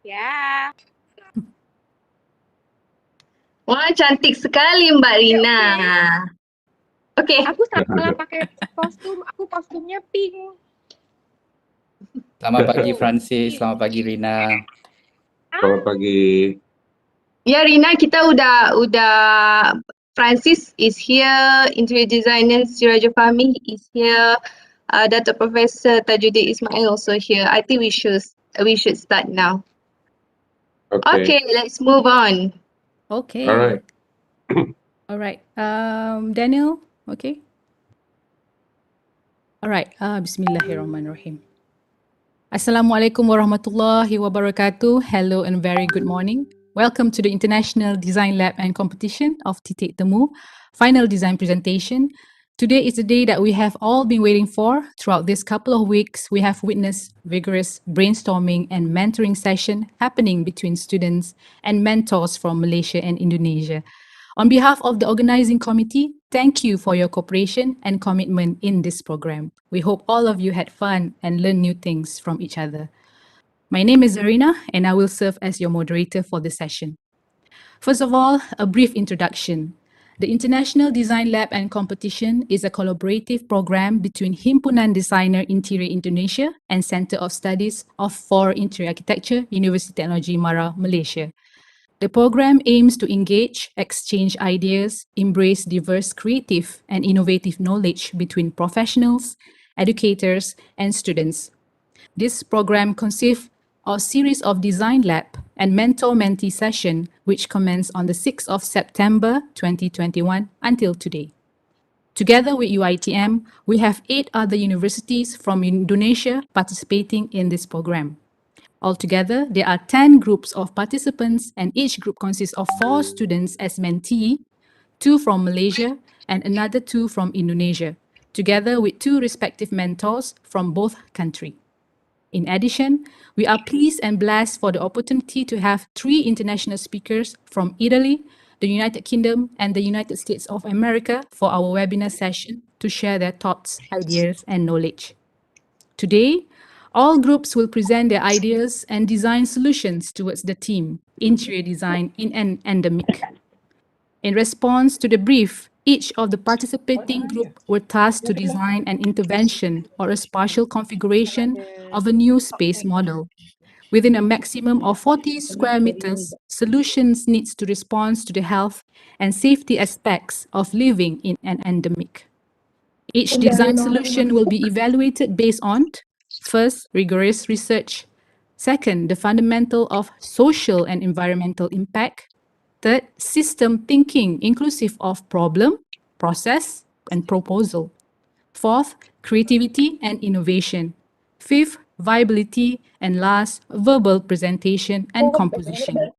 Ya. Wah, cantik sekali Mbak Rina. Oke. Aku salah pakai kostum. Aku kostumnya pink. Selamat pagi Francis, selamat pagi Rina. Selamat pagi. Ya Rina, kita udah Francis is here, interior designer Sirajul Fahmy is here, Dato Professor Tajuddin Ismail also here. I think we should start now. Okay, let's move on. Okay. All right. All right. Daniel, okay. All right. Bismillahirrahmanirrahim. Assalamualaikum warahmatullahi wabarakatuh. Hello and very good morning. Welcome to the International Design Lab and Competition of Titik Temu, final design presentation. Today is the day that we have all been waiting for. Throughout this couple of weeks, we have witnessed vigorous brainstorming and mentoring session happening between students and mentors from Malaysia and Indonesia. On behalf of the organizing committee, thank you for your cooperation and commitment in this program. We hope all of you had fun and learned new things from each other. My name is Zarina and I will serve as your moderator for this session. First of all, a brief introduction. The International Design Lab and Competition is a collaborative program between Himpunan Designer Interior Indonesia and Centre of Studies for Interior Architecture, University Teknologi Mara, Malaysia. The program aims to engage, exchange ideas, embrace diverse creative and innovative knowledge between professionals, educators, and students. This program consists of a series of design lab and mentor-mentee session which commence on the 6th of September 2021 until today. Together with UiTM, we have 8 other universities from Indonesia participating in this program. Altogether, there are 10 groups of participants and each group consists of 4 students as mentee, 2 from Malaysia and another 2 from Indonesia, together with 2 respective mentors from both countries. In addition, we are pleased and blessed for the opportunity to have 3 international speakers from Italy, the United Kingdom and the United States of America for our webinar session to share their thoughts, ideas and knowledge. Today, all groups will present their ideas and design solutions towards the theme, Interior Design in an Endemic. In response to the brief, each of the participating group were tasked to design an intervention or a spatial configuration of a new space model. Within a maximum of 40 square meters, solutions needs to respond to the health and safety aspects of living in an endemic. Each design solution will be evaluated based on first, rigorous research. Second, the fundamental of social and environmental impact. Third, system thinking inclusive of problem, process, and proposal. Fourth, creativity and innovation. Fifth, viability. And last, verbal presentation and composition.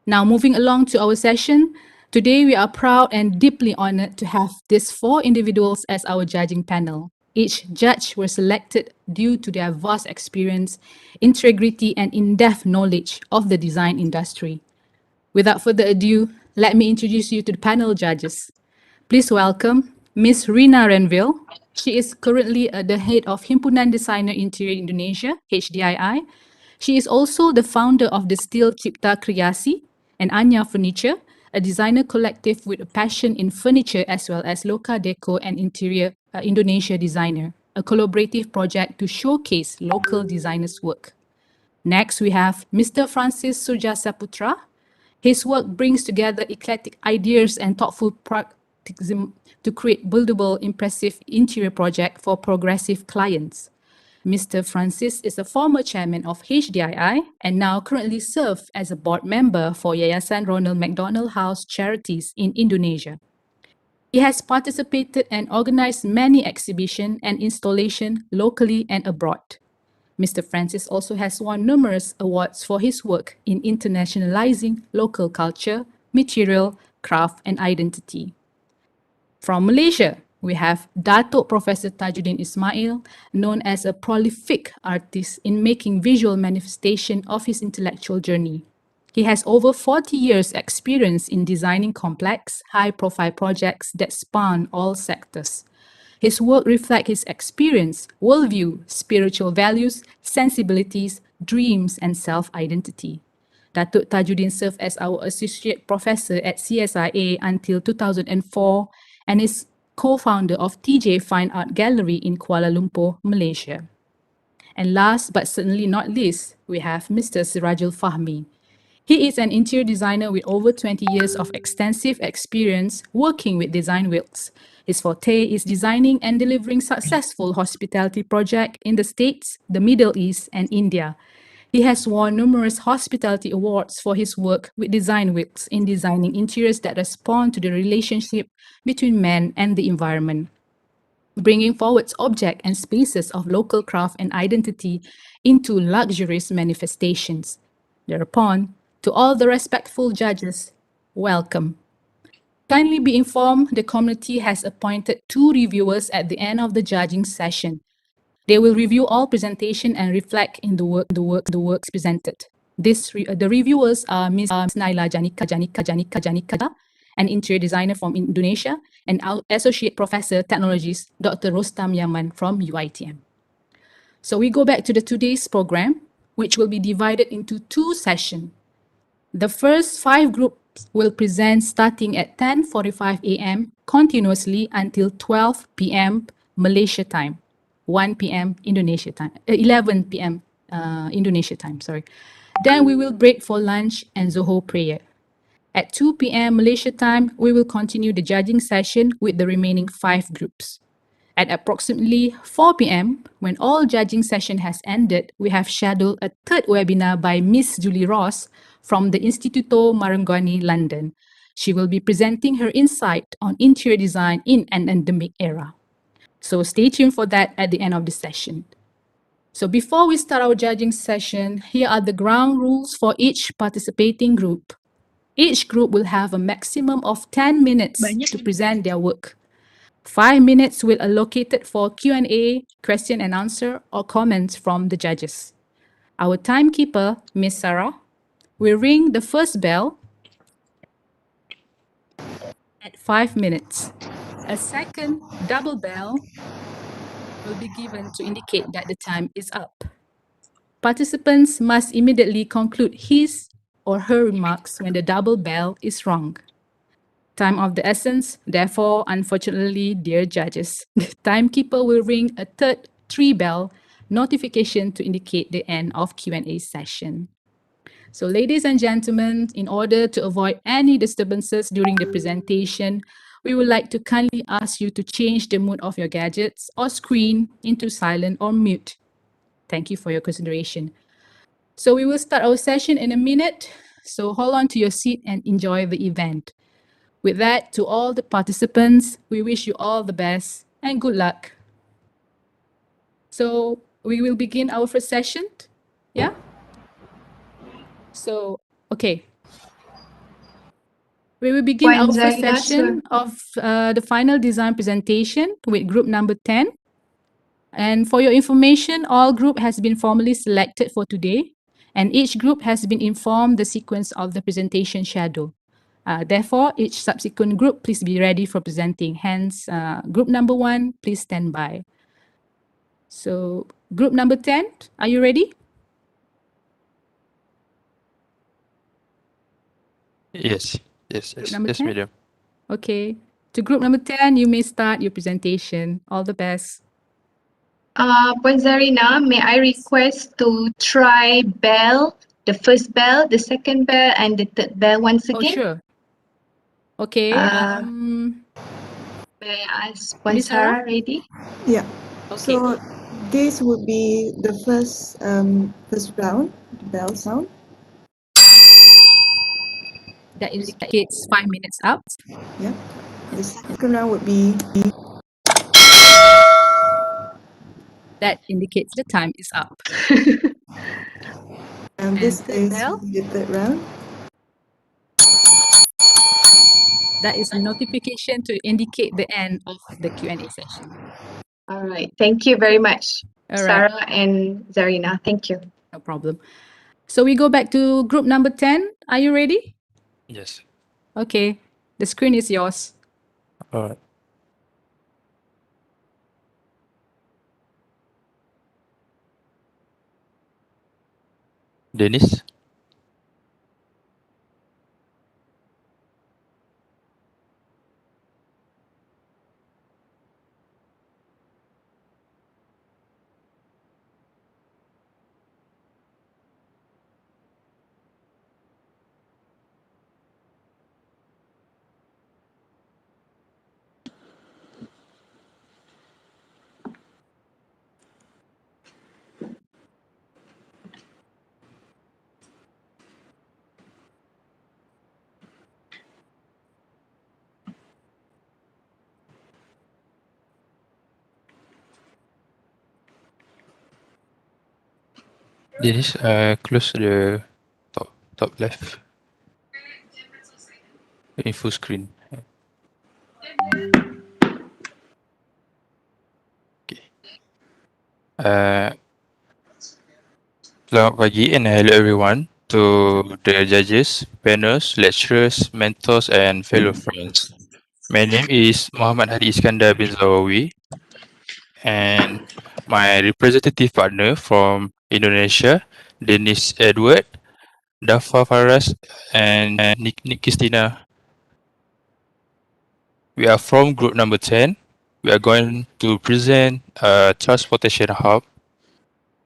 Now, moving along to our session, today we are proud and deeply honored to have these 4 individuals as our judging panel. Each judge were selected due to their vast experience, integrity, and in-depth knowledge of the design industry. Without further ado, let me introduce you to the panel judges. Please welcome Ms. Rina Renville. She is currently the head of Himpunan Designer Interior Indonesia, HDII. She is also the founder of the Steel Cipta Kreasi and Anya Furniture, a designer collective with a passion in furniture as well as Loka Deco and Interior Indonesia Designer, a collaborative project to showcase local designers' work. Next, we have Mr. Francis Surjaseputra. His work brings together eclectic ideas and thoughtful practicism to create buildable, impressive interior projects for progressive clients. Mr. Francis is a former chairman of HDII and now currently serves as a board member for Yayasan Ronald McDonald House Charities in Indonesia. He has participated and organized many exhibitions and installations locally and abroad. Mr. Francis also has won numerous awards for his work in internationalizing local culture, material, craft, and identity. From Malaysia, we have Dato Professor Tajuddin Ismail, known as a prolific artist in making visual manifestation of his intellectual journey. He has over 40 years experience in designing complex, high-profile projects that span all sectors. His work reflects his experience, worldview, spiritual values, sensibilities, dreams, and self-identity. Dato Tajuddin served as our associate professor at CSIA until 2004 and is co-founder of TJ Fine Art Gallery in Kuala Lumpur, Malaysia. And last but certainly not least, we have Mr. Sirajul Fahmy. He is an interior designer with over 20 years of extensive experience working with design worlds. His forte is designing and delivering successful hospitality projects in the States, the Middle East, and India. He has won numerous hospitality awards for his work with design worlds in designing interiors that respond to the relationship between man and the environment, bringing forward objects and spaces of local craft and identity into luxurious manifestations. Thereupon, to all the respectful judges, welcome. Kindly be informed the committee has appointed 2 reviewers at the end of the judging session. They will review all presentation and reflect in the works presented. The reviewers are Ms. Naila Janika, an interior designer from Indonesia, and our Associate Professor Technologies, Dr. Rostam Yaman from UiTM. So we go back to today's program, which will be divided into 2 sessions. The first 5 groups will present starting at 10:45 a.m. continuously until 12 p.m. Malaysia time, 1 p.m. Indonesia time, 11 p.m. Indonesia time, sorry. Then we will break for lunch and Zohor prayer. At 2 p.m. Malaysia time, we will continue the judging session with the remaining 5 groups. At approximately 4 p.m., when all judging session has ended, we have scheduled a 3rd webinar by Miss Julie Ross from the Instituto Marangoni, London. She will be presenting her insight on interior design in an endemic era. So stay tuned for that at the end of the session. So before we start our judging session, here are the ground rules for each participating group. Each group will have a maximum of 10 minutes to present their work. 5 minutes will allocated for Q&A, question and answer, or comments from the judges. Our timekeeper, Miss Sarah, will ring the first bell at 5 minutes. A second double bell will be given to indicate that the time is up. Participants must immediately conclude his or her remarks when the double bell is rung. Time of the essence, therefore, unfortunately, dear judges, the timekeeper will ring a third 3-bell notification to indicate the end of Q&A session. So ladies and gentlemen, in order to avoid any disturbances during the presentation, we would like to kindly ask you to change the mode of your gadgets or screen into silent or mute. Thank you for your consideration. So we will start our session in a minute. So hold on to your seat and enjoy the event. With that, to all the participants, we wish you all the best and good luck. So we will begin our first session. Yeah? So, okay. We will begin our first session of the final design presentation with group number 10. And for your information, all group has been formally selected for today, and each group has been informed the sequence of the presentation schedule. Therefore, each subsequent group, please be ready for presenting. Hence, group number 1, please stand by. So, group number 10, are you ready? Yes, Number 10? madam. Okay. To group number 10, you may start your presentation. All the best. Puan Zarina, may I request to try bell, the first bell, the second bell, and the third bell once again? Oh, sure. Okay. May I ask Puan Miss Sarah? Sarah ready? Yeah. Okay. So this would be the first round, the bell sound. That indicates 5 minutes up. Yeah. The second round would be That indicates the time is up. this third is bell? the third round. That is a notification to indicate the end of the Q&A session. All right. Thank you very much, All right. Sarah and Zarina. Thank you. No problem. So we go back to group number 10. Are you ready? Yes. Okay. The screen is yours. All right. Dennis? Dennis, close the top left. In full screen. Okay. Selamat pagi and hello everyone to the judges, panels, lecturers, mentors and fellow friends. My name is Muhammad Hadi Iskandar bin Zawawi and my representative partner from Indonesia, Dennis Edward, Dafa Faras and Nick Christina. We are from group number 10. We are going to present Transportation Hub,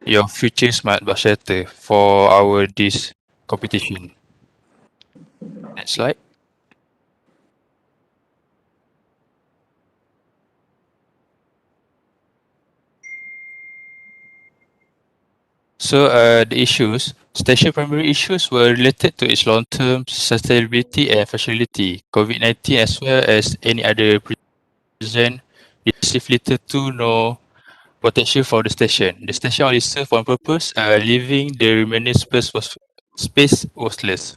your future smart bus shelter for our this competition. Next slide. So the issues, station primary issues were related to its long-term sustainability and facility, COVID-19 as well as any other present receive little to no potential for the station. The station only served one purpose, leaving the remaining space was less.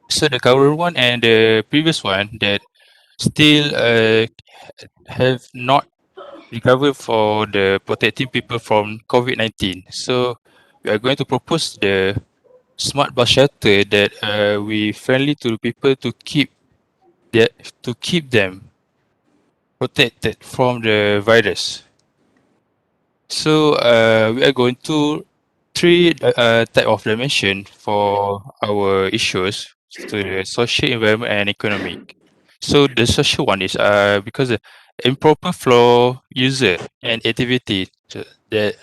So the current one and the previous one that still have not recovered for the protecting people from COVID-19. So we are going to propose the smart bus shelter that we friendly to the people to keep them protected from the virus. So we are going to three type of dimension for our issues to the social, environment and economic. So the social one is because the improper flow user and activity that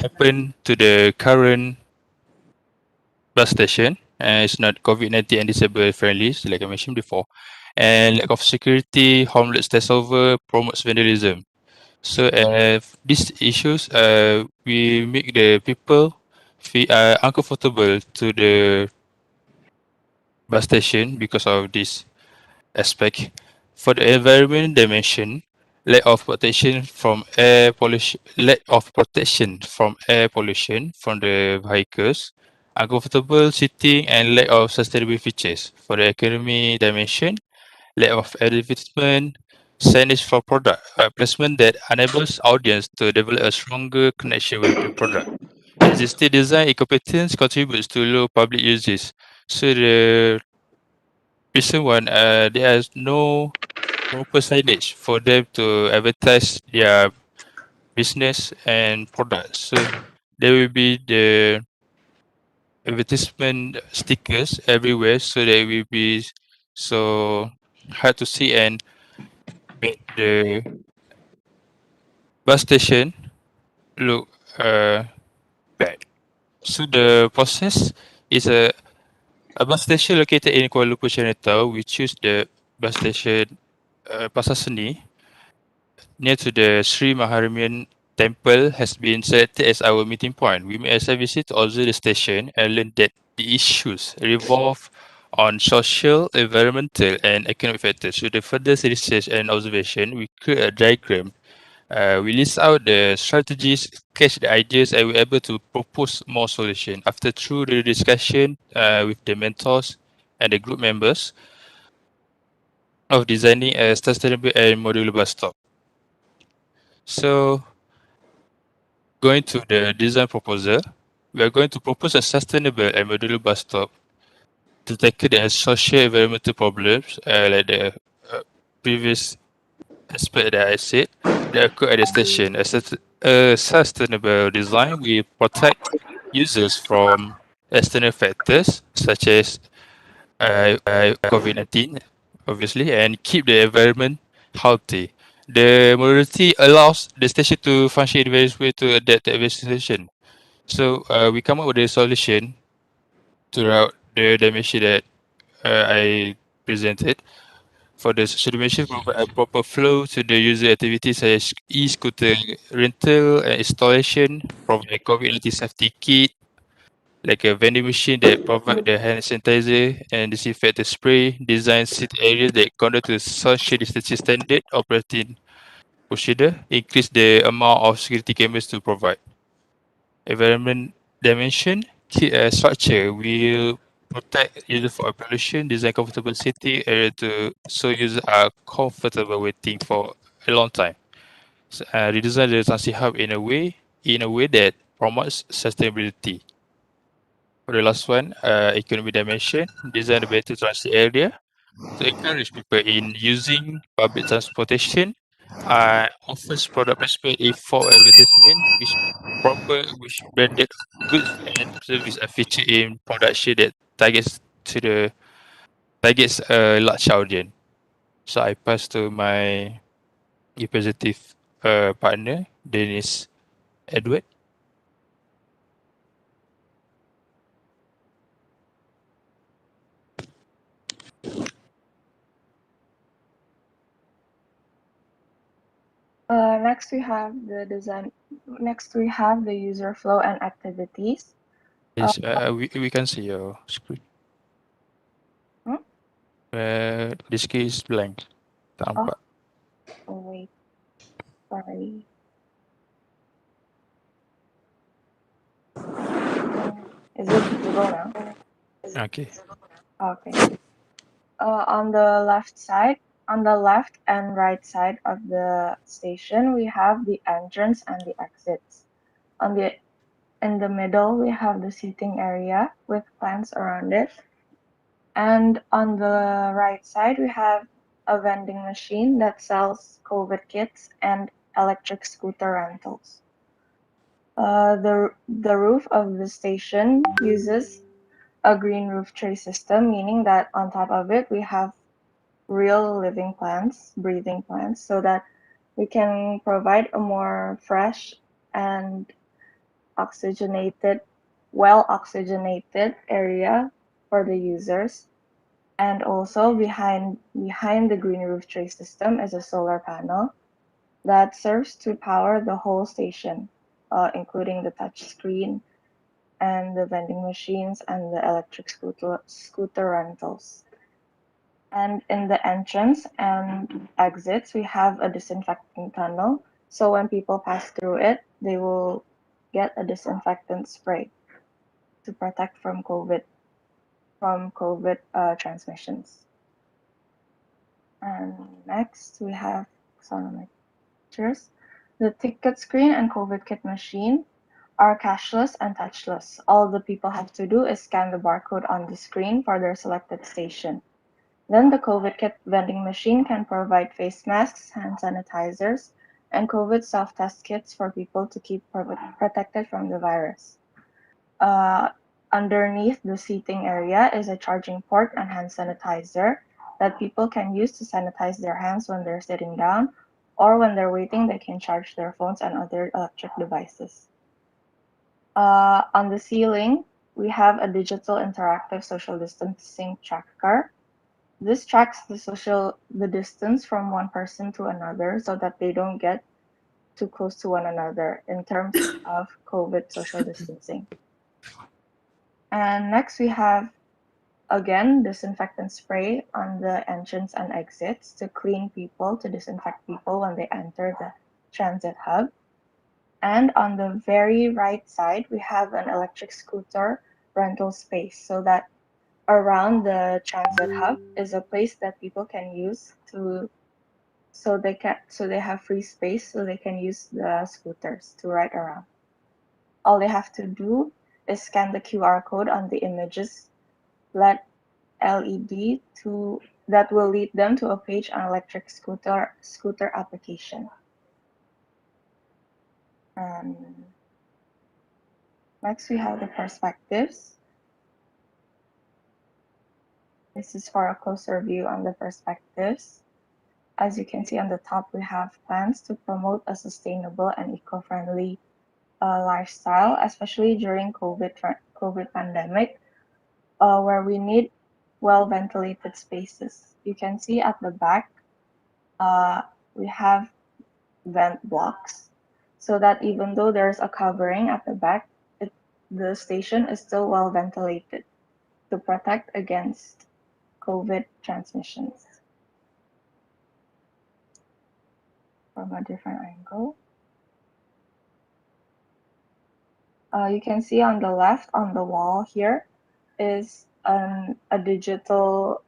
happen to the current bus station and it's not COVID-19 and disabled friendly, so like I mentioned before, and lack of security, homeless takeover, promotes vandalism. So these issues, we make the people feel uncomfortable to the bus station because of this aspect. For the environment dimension, lack of protection from air pollution, from the vehicles, uncomfortable sitting, and lack of sustainable features. For the economy dimension, lack of advertisement, signage for product placement that enables audience to develop a stronger connection with the product. Existing design incompetence contributes to low public uses. So the recent one, there is no proper signage for them to advertise their business and products. So there will be the advertisement stickers everywhere, so they will be so hard to see and make the bus station look bad. So the process is a bus station located in Kuala Lumpur Chinatown. We choose the bus station Pasar Seni near to the Sri Maharamian Temple has been selected as our meeting point. We made a visit to observe the station and learn that the issues revolve on social, environmental, and economic factors. With the further research and observation, we create a diagram. We list out the strategies, catch the ideas, and we're able to propose more solutions. After through the discussion with the mentors and the group members of designing a sustainable and modular bus stop. So, going to the design proposal, we are going to propose a sustainable and modular bus stop to tackle the social environmental problems like the previous aspect that I said that occur at the station. A sustainable design will protect users from external factors such as COVID-19, obviously, and keep the environment healthy. The modality allows the station to function in various ways to adapt to every situation. So we come up with a solution throughout the dimension that I presented. For the solution, provide a proper flow to the user activities such as e-scooter rental and installation, provide COVID-19 safety kit, like a vending machine that provide the hand sanitizer and disinfectant spray, design seat areas that conduct to social distancing standard operating procedure, increase the amount of security cameras to provide. Environment dimension, structure will protect user for pollution, design comfortable sitting area so users are comfortable waiting for a long time. So, redesign the transit hub in a way that promotes sustainability. For the last one, economy dimension, design a better transit area to encourage people in using public transportation. Offers product placement in for advertisement, which branded goods and service are featured in production that targets a large audience. So I pass to my representative partner, Dennis Edward. Next we have the design. Next we have the user flow and activities. Yes, we can see your screen. The screen is blank. Tak nampak. Oh wait, sorry. Is it visible now? Okay. Okay. On the left and right side of the station, we have the entrance and the exits. In the middle, we have the seating area with plants around it. And on the right side, we have a vending machine that sells COVID kits and electric scooter rentals. The roof of the station uses a green roof tray system, meaning that on top of it, we have real living plants, breathing plants, so that we can provide a more fresh and well oxygenated area for the users. And also behind the green roof tray system is a solar panel that serves to power the whole station, including the touch screen and the vending machines and the electric scooter rentals. And in the entrance and exits, we have a disinfecting tunnel. So when people pass through it, they will get a disinfectant spray to protect from COVID transmissions. And next we have pictures. The ticket screen and COVID kit machine are cashless and touchless. All the people have to do is scan the barcode on the screen for their selected station. Then the COVID kit vending machine can provide face masks, hand sanitizers, and COVID self-test kits for people to keep protected from the virus. Underneath the seating area is a charging port and hand sanitizer that people can use to sanitize their hands when they're sitting down, or when they're waiting, they can charge their phones and other electric devices. On the ceiling, we have a digital interactive social distancing tracker. This tracks the distance from one person to another so that they don't get too close to one another in terms of COVID social distancing. And next we have, again, disinfectant spray on the entrance and exits to disinfect people when they enter the transit hub. And on the very right side, we have an electric scooter rental space so that around the transit hub is a place that people can use so they have free space so they can use the scooters to ride around. All they have to do is scan the QR code on the images LED that will lead them to a page on electric scooter application. Next we have the perspectives. This is for a closer view on the perspectives. As you can see on the top, we have plans to promote a sustainable and eco-friendly lifestyle, especially during COVID pandemic, where we need well-ventilated spaces. You can see at the back, we have vent blocks, so that even though there's a covering at the back, the station is still well ventilated to protect against COVID transmissions. From a different angle, you can see on the left on the wall here is a digital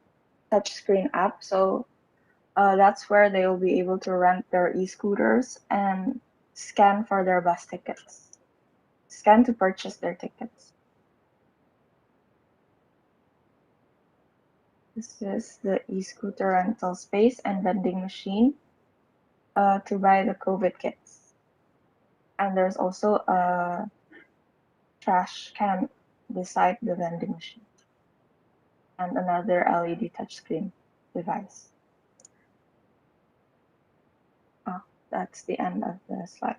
touchscreen app. So that's where they will be able to rent their e-scooters and scan for their bus tickets, scan to purchase their tickets. This is the e-scooter rental space and vending machine to buy the COVID kits. And there's also a trash can beside the vending machine and another LED touchscreen device. That's the end of the slide.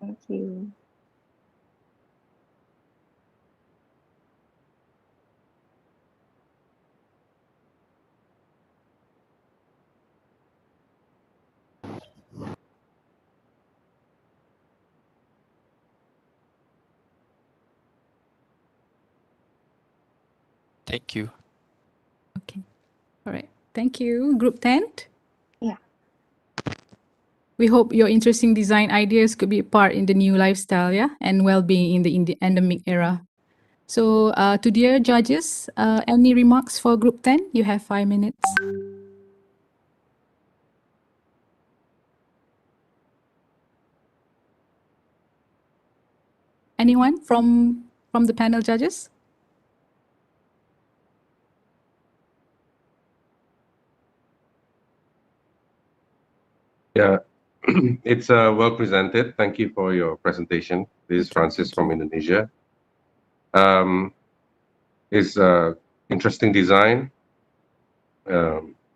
Thank you. Thank you. Okay. All right. Thank you. Group 10. Yeah. We hope your interesting design ideas could be a part in the new lifestyle, yeah, and well-being in the endemic era. So, to dear judges, any remarks for Group 10? You have 5 minutes. Anyone from the panel judges? Yeah, it's well presented. Thank you for your presentation. This is Francis from Indonesia. It's interesting design,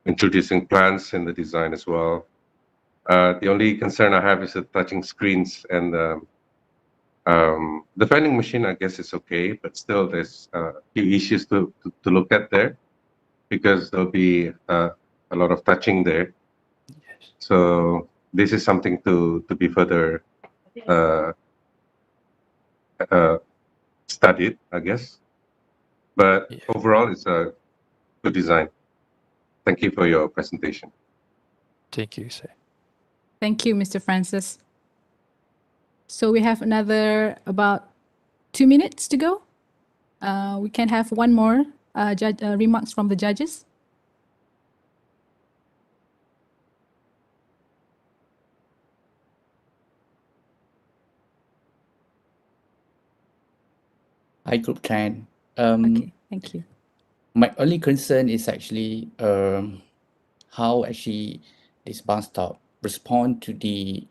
introducing plants in the design as well. The only concern I have is the touching screens and the vending machine. I guess it's okay, but still there's a few issues to look at there because there'll be a lot of touching there. Yes. So this is something to be further studied, I guess. But Yeah. overall, it's a good design. Thank you for your presentation. Thank you, sir. Thank you, Mr. Francis. So we have another about 2 minutes to go. We can have one more remarks from the judges. Hi, Group 10. Okay, thank you. My only concern is actually how actually this bus stop respond to the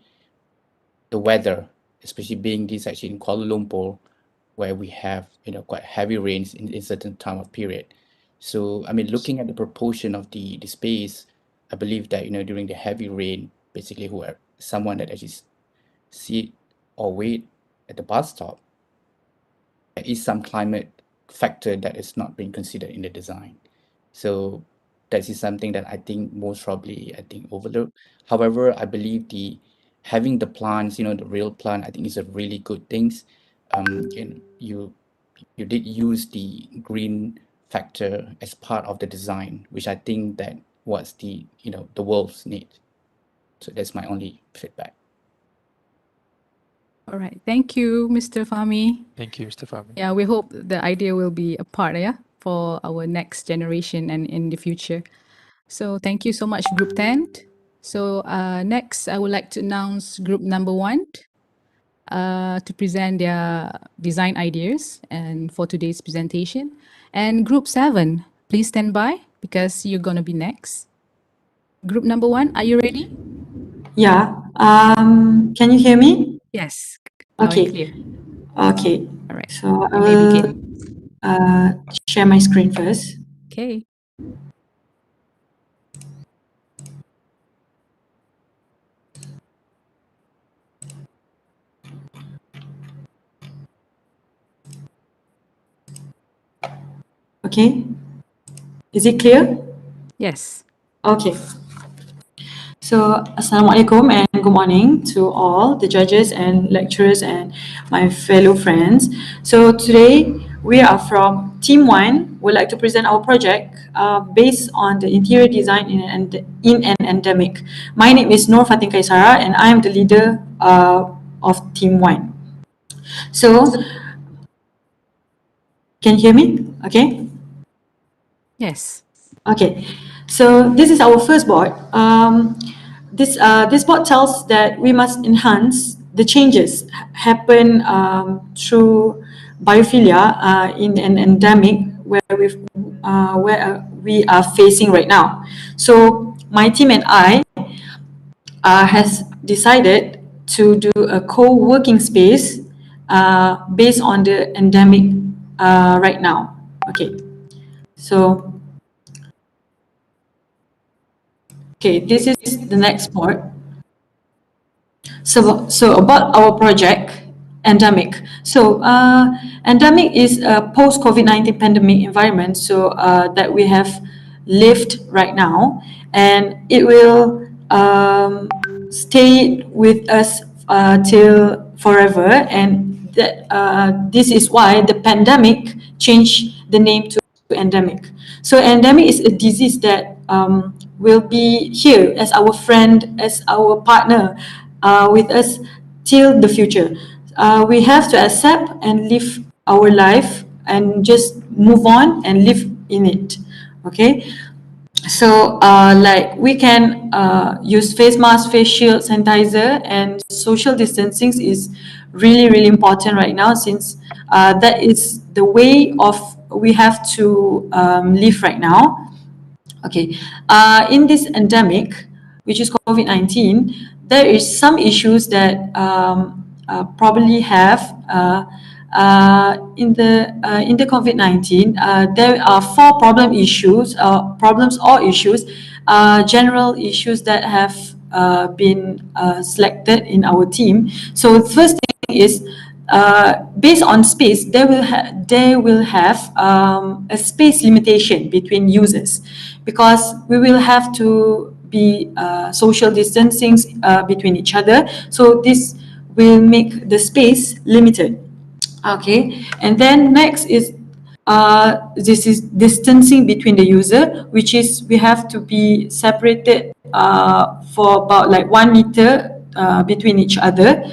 weather, especially being this actually in Kuala Lumpur, where we have quite heavy rains in certain time of period. So I mean, looking at the proportion of the space, I believe that during the heavy rain, basically someone that actually sit or wait at the bus stop, there is some climate factor that is not being considered in the design. So that is something that I think most probably overlooked. However, I believe having the plants, the real plant, I think is a really good things. You did use the green factor as part of the design, which I think that was the world's need. So that's my only feedback. All right, thank you, Mr. Fahmy. Thank you, Mr. Fahmy. Yeah, we hope the idea will be a part, for our next generation and in the future. So thank you so much, Group 10. So next, I would like to announce Group number 1 to present their design ideas and for today's presentation. And Group 7, please stand by because you're going to be next. Group number 1, are you ready? Yeah. Can you hear me? Yes. Okay. Clear. Okay. All right. right. So I You may begin. will share my screen first. Okay. Okay. Is it clear? Yes. Okay. So, Assalamualaikum and good morning to all the judges and lecturers and my fellow friends. So today we are from Team 1. We'd like to present our project based on the interior design in an endemic. My name is Nur Fatin Kaisara and I am the leader of Team 1. So, can you hear me? Okay. Yes. Okay, so this is our first board. This board tells that we must enhance the changes happen through biophilia in an endemic where we are facing right now. So my team and I has decided to do a co-working space based on the endemic right now. Okay, so. Okay, this is the next part. So about our project, Endemic. So Endemic is a post-COVID-19 pandemic environment that we have lived right now, and it will stay with us till forever. And this is why the pandemic changed the name to endemic. So endemic is a disease that will be here as our friend, as our partner with us till the future. We have to accept and live our life and just move on and live in it. Okay. So like we can use face mask, face shield, sanitizer, and social distancing is really important right now, since that is the way of we have to live right now. Okay, in this endemic, which is COVID-19, there is some issues that probably have in the COVID-19. There are 4 problems or issues, general issues that have been selected in our team. So the first thing is, based on space, they will have a space limitation between users, because we will have to be social distancing between each other. So this will make the space limited. Okay, and then next is this is distancing between the user, which is we have to be separated for about like 1 meter between each other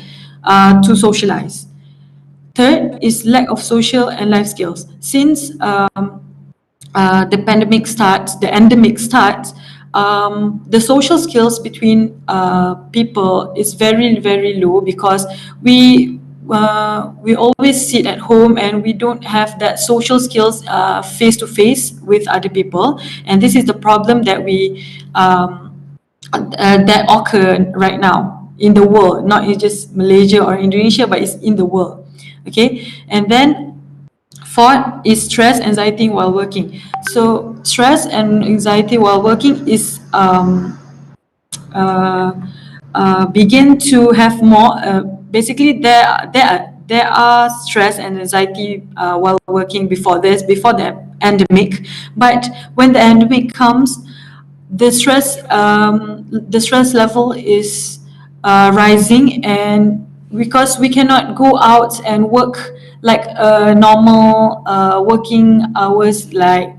to socialize. Third is lack of social and life skills. Since the endemic starts, the social skills between people is very low, because we always sit at home and we don't have that social skills face to face with other people, and this is the problem that that occur right now in the world, not just Malaysia or Indonesia, but it's in the world. Okay, and then 4th is stress, anxiety while working. So stress and anxiety while working is begin to have more. Basically, there are stress and anxiety while working before the endemic, but when the endemic comes, the stress level is rising, and because we cannot go out and work like normal working hours, like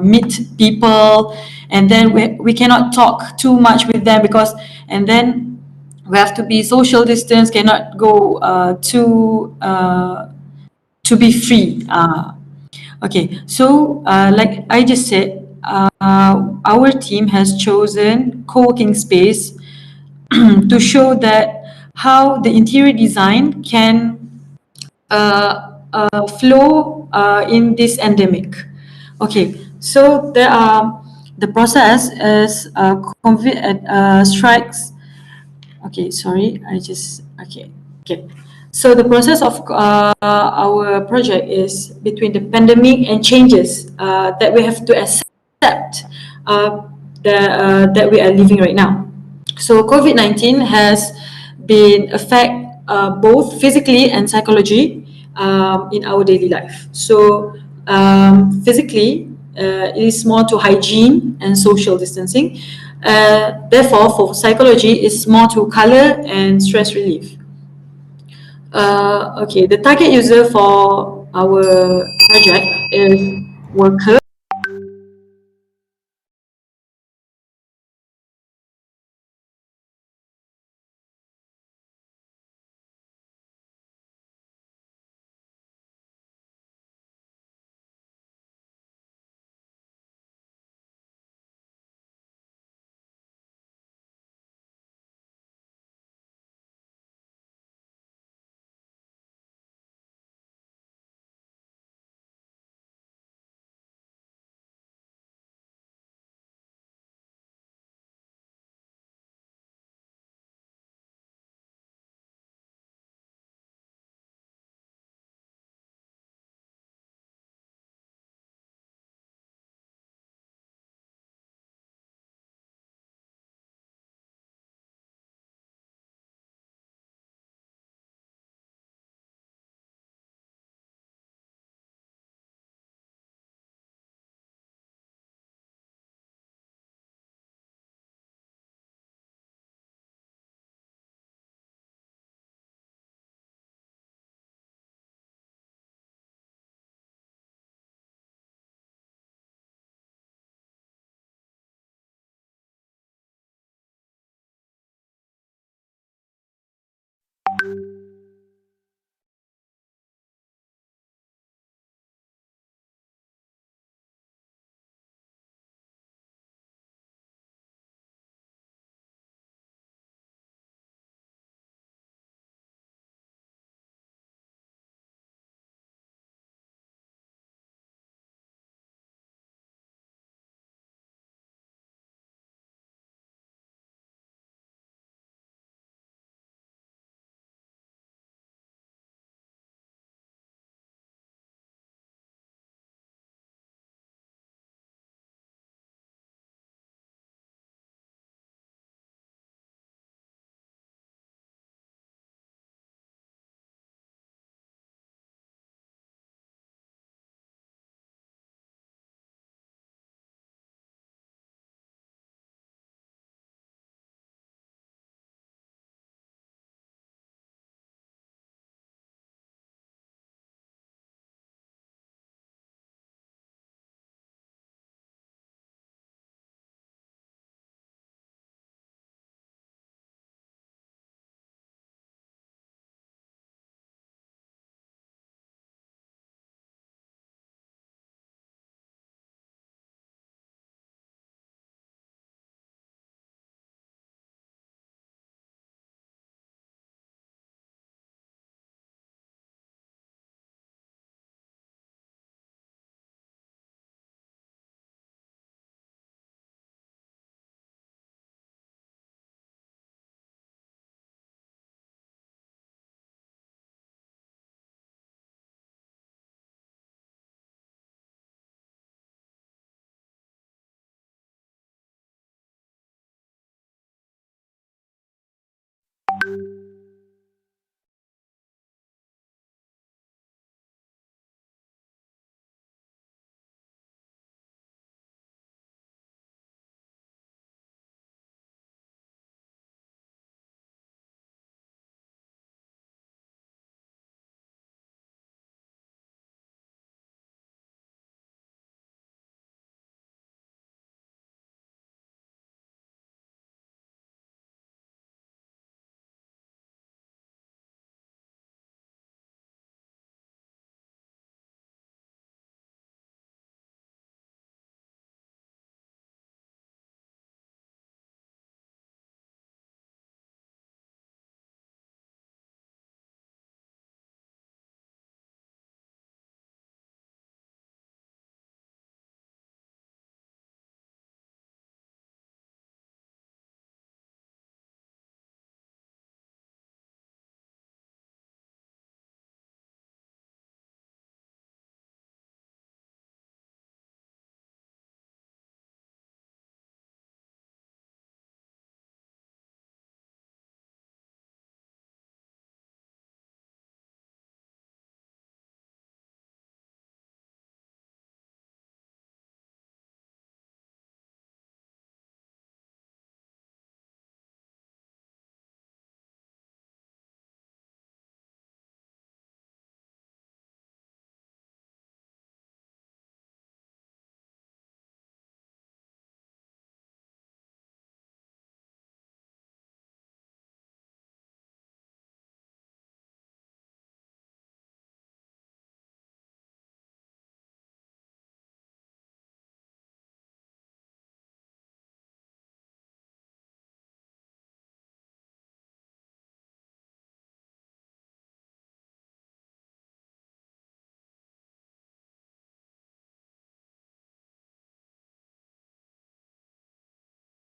meet people, and then we cannot talk too much with them, because and then we have to be social distance, cannot go to be free. Okay, so like I just said, our team has chosen co-working space to show that how the interior design can flow in this endemic. Okay, so the process is strikes. Okay, sorry, okay. Okay. So the process of our project is between the pandemic and changes that we have to accept that we are living right now. So COVID-19 has been affect both physically and psychology in our daily life. So physically, it is more to hygiene and social distancing. Therefore, for psychology, it's more to color and stress relief. Okay, the target user for our project is worker.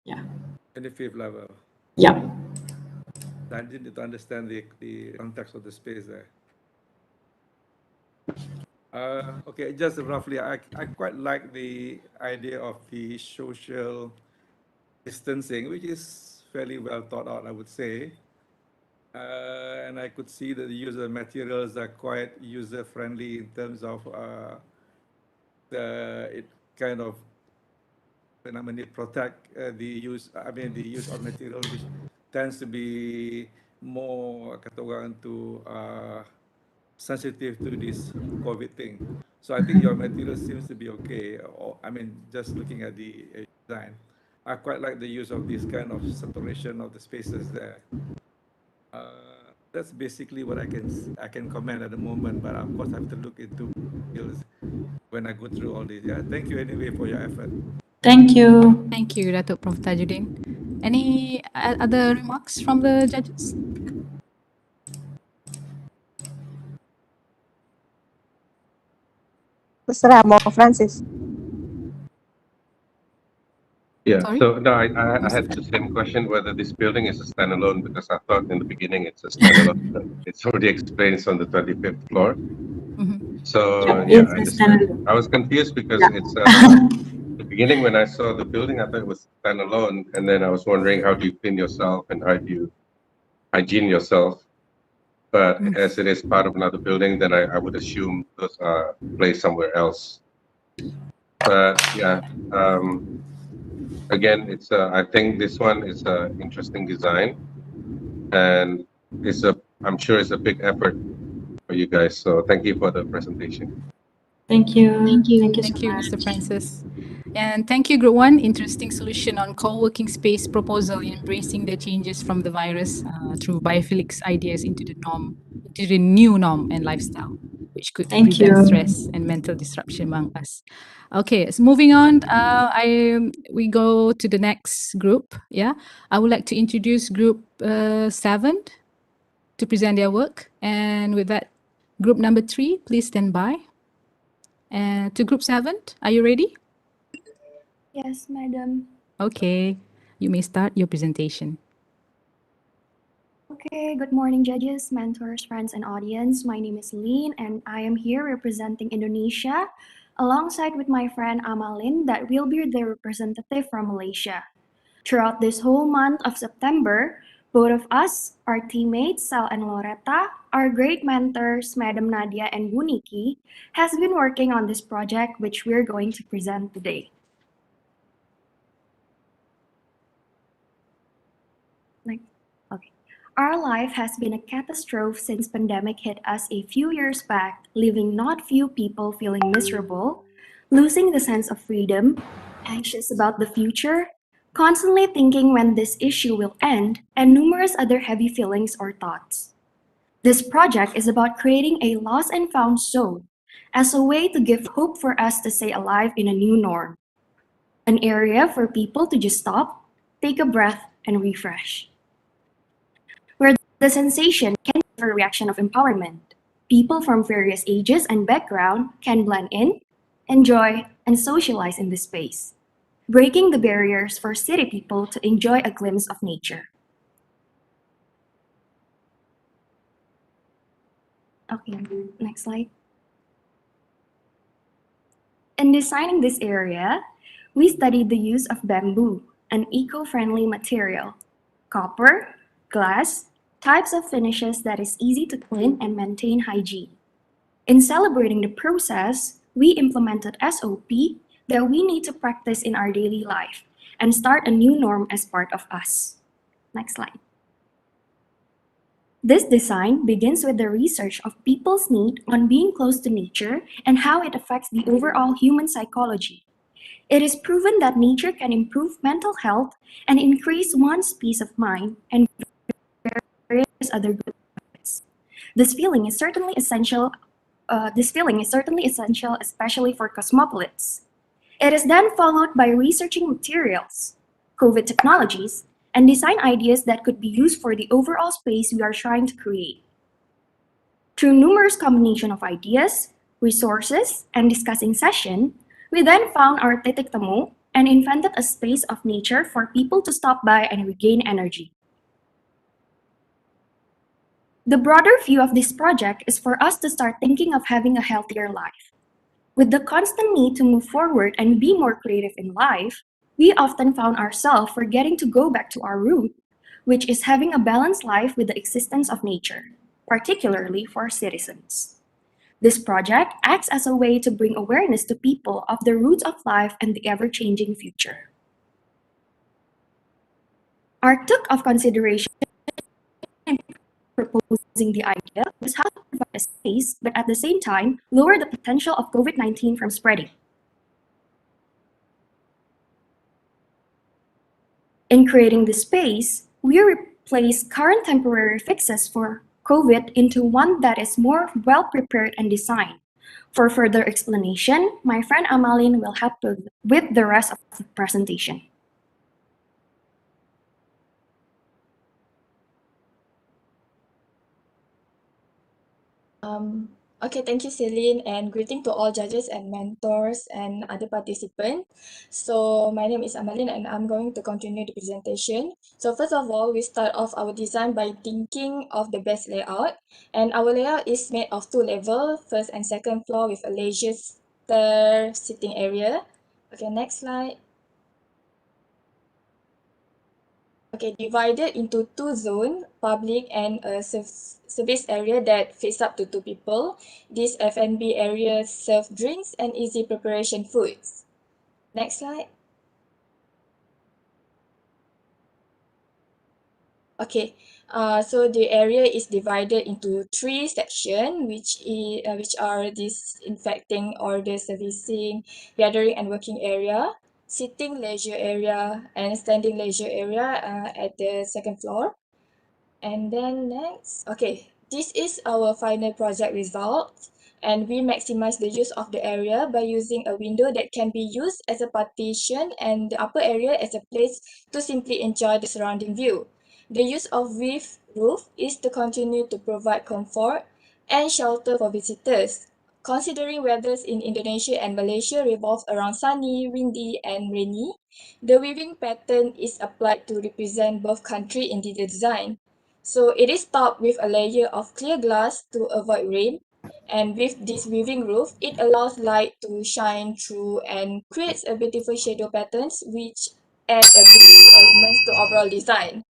Yeah. 25th level. Yeah. I need to understand the context of the space there. Okay, just roughly, I quite like the idea of the social distancing, which is fairly well thought out, I would say. And I could see that the user materials are quite user-friendly in terms of it kind of protect the use. I mean, the use of material which tends to be more kata orang tu sensitive to this COVID thing. So I think your material seems to be okay. I mean, just looking at the design, I quite like the use of this kind of separation of the spaces there. That's basically what I can comment at the moment. But of course, I have to look into details when I go through all this. Yeah, thank you anyway for your effort. Thank you. Thank you, Dato Prof Tajuddin. Any other remarks from the judges? Terserah mau Francis. Yeah. Sorry? So no, I had the same question whether this building is a standalone, because I thought in the beginning it's a standalone. But it's already explained on the 25th floor. So yeah, It's I a understand. standalone. I was confused because Yeah. it's the beginning when I saw the building, I thought it was standalone, and then I was wondering how do you clean yourself and how do you hygiene yourself. But as it is part of another building, then I would assume those are placed somewhere else. But yeah, again, it's I think this one is an interesting design, and I'm sure it's a big effort for you guys. So thank you for the presentation. Thank you. Thank you so Thank you, much. Mr. Francis. And thank you, Group 1. Interesting solution on co-working space proposal in embracing the changes from the virus through biophilics ideas into the new norm and lifestyle, which could Thank prevent you. stress and mental disruption among us. Okay, so moving on, we go to the next group. Yeah, I would like to introduce Group 7 to present their work. And with that, Group number 3, please stand by. And to Group 7, are you ready? Yes, madam. Okay, you may start your presentation. Okay, good morning, judges, mentors, friends, and audience. My name is Lin, and I am here representing Indonesia, alongside with my friend Amalin, that will be the representative from Malaysia. Throughout this whole month of September, both of us, our teammates Sal and Loretta, our great mentors, Madam Nadia and Bu Niki, has been working on this project which we're going to present today. Okay. Our life has been a catastrophe since pandemic hit us a few years back, leaving not few people feeling miserable, losing the sense of freedom, anxious about the future, constantly thinking when this issue will end, and numerous other heavy feelings or thoughts. This project is about creating a lost and found zone as a way to give hope for us to stay alive in a new norm. An area for people to just stop, take a breath, and refresh. Where the sensation can be a reaction of empowerment. People from various ages and background can blend in, enjoy, and socialize in this space, breaking the barriers for city people to enjoy a glimpse of nature. Okay, next slide. In designing this area, we studied the use of bamboo, an eco-friendly material, copper, glass, types of finishes that is easy to clean and maintain hygiene. In celebrating the process, we implemented SOP that we need to practice in our daily life and start a new norm as part of us. Next slide. This design begins with the research of people's need on being close to nature and how it affects the overall human psychology. It is proven that nature can improve mental health and increase one's peace of mind and various other good benefits. This feeling is certainly essential, especially for cosmopolites. It is then followed by researching materials, COVID technologies, and design ideas that could be used for the overall space we are trying to create. Through numerous combination of ideas, resources, and discussing session, we then found our Titik Temu, and invented a space of nature for people to stop by and regain energy. The broader view of this project is for us to start thinking of having a healthier life. With the constant need to move forward and be more creative in life, we often found ourselves forgetting to go back to our root, which is having a balanced life with the existence of nature, particularly for citizens. This project acts as a way to bring awareness to people of the roots of life and the ever-changing future. Our took of consideration in proposing the idea was how to provide a space, but at the same time, lower the potential of COVID-19 from spreading. In creating this space, we replace current temporary fixes for COVID into one that is more well-prepared and designed. For further explanation, my friend Amalin will help with the rest of the presentation. Okay, thank you, Celine, and greeting to all judges and mentors and other participants. So my name is Amalin, and I'm going to continue the presentation. So first of all, we start off our design by thinking of the best layout. And our layout is made of 2 levels, first and second floor with a leisure stair sitting area. Okay, next slide. Okay, divided into 2 zones, public and a service area that fits up to 2 people. This F&B area serve drinks and easy preparation foods. Next slide. Okay, so the area is divided into 3 sections, which are disinfecting, order servicing, gathering and working area, sitting leisure area, and standing leisure area at the second floor. And then next, okay, this is our final project result. And we maximize the use of the area by using a window that can be used as a partition and the upper area as a place to simply enjoy the surrounding view. The use of roof is to continue to provide comfort and shelter for visitors. Considering weathers in Indonesia and Malaysia revolve around sunny, windy, and rainy, the weaving pattern is applied to represent both countries in the design. So it is topped with a layer of clear glass to avoid rain. And with this weaving roof, it allows light to shine through and creates a beautiful shadow patterns which add a beautiful elements to overall design.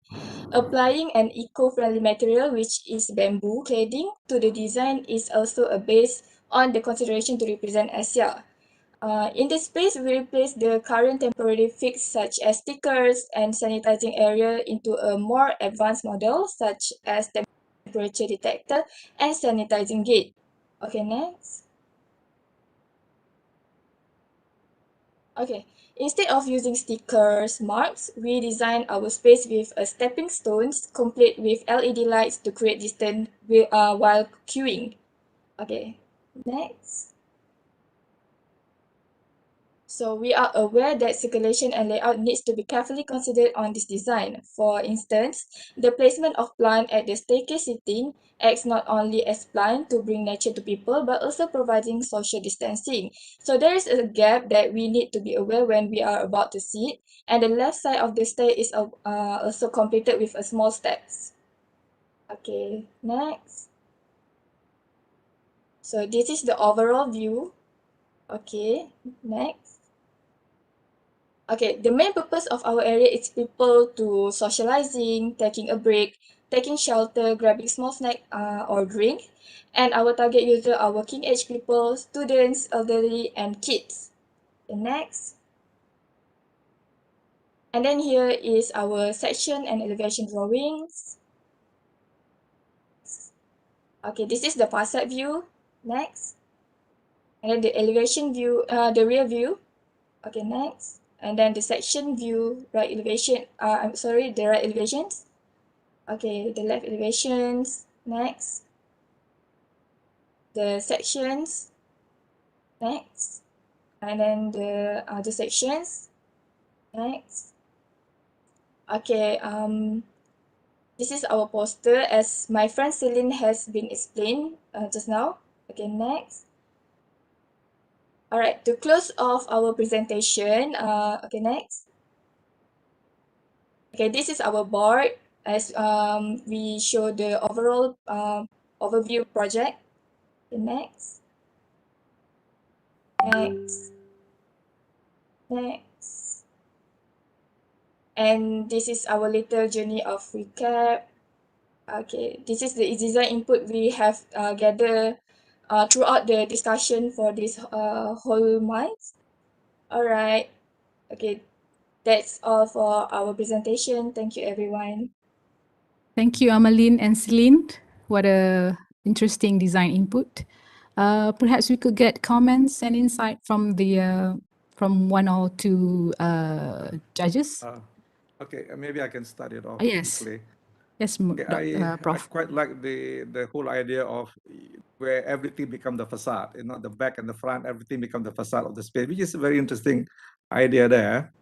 Applying an eco-friendly material, which is bamboo cladding, to the design is also a base on the consideration to represent Asia. In this space, we replace the current temporary fix such as stickers and sanitizing area into a more advanced model such as temperature detector and sanitizing gate. Okay, next. Okay, instead of using stickers, marks, we design our space with a stepping stones complete with LED lights to create distance while queuing. Okay, next. So we are aware that circulation and layout needs to be carefully considered on this design. For instance, the placement of plant at the staircase seating acts not only as plant to bring nature to people, but also providing social distancing. So there is a gap that we need to be aware when we are about to sit, and the left side of the stair is also completed with a small steps. Okay, next. So this is the overall view. Okay, next. Okay, the main purpose of our area is people to socializing, taking a break, taking shelter, grabbing small snack or drink. And our target user are working age people, students, elderly, and kids. The next. And then here is our section and elevation drawings. Okay, this is the facade view. Next. And then the elevation view, the rear view. Okay, next. And then the section view, right elevation, the right elevations. Okay, the left elevations, next. The sections, next. And then the other sections, next. Okay, this is our poster as my friend Celine has been explained just now. Okay, next. All right, to close off our presentation, okay, next. Okay, this is our board as we show the overall overview project. Okay, next. Next. Next. And this is our little journey of recap. Okay, this is the design input we have gathered throughout the discussion for this whole month. All right. Okay, that's all for our presentation. Thank you, everyone. Thank you, Amaline and Celine. What a interesting design input. Perhaps we could get comments and insight from the from one or two judges. Okay, maybe I can start it off Yes. quickly. Yes, Okay, I Prof. quite like the whole idea of where everything become the facade, you know, the back and the front, everything become the facade of the space, which is a very interesting idea there.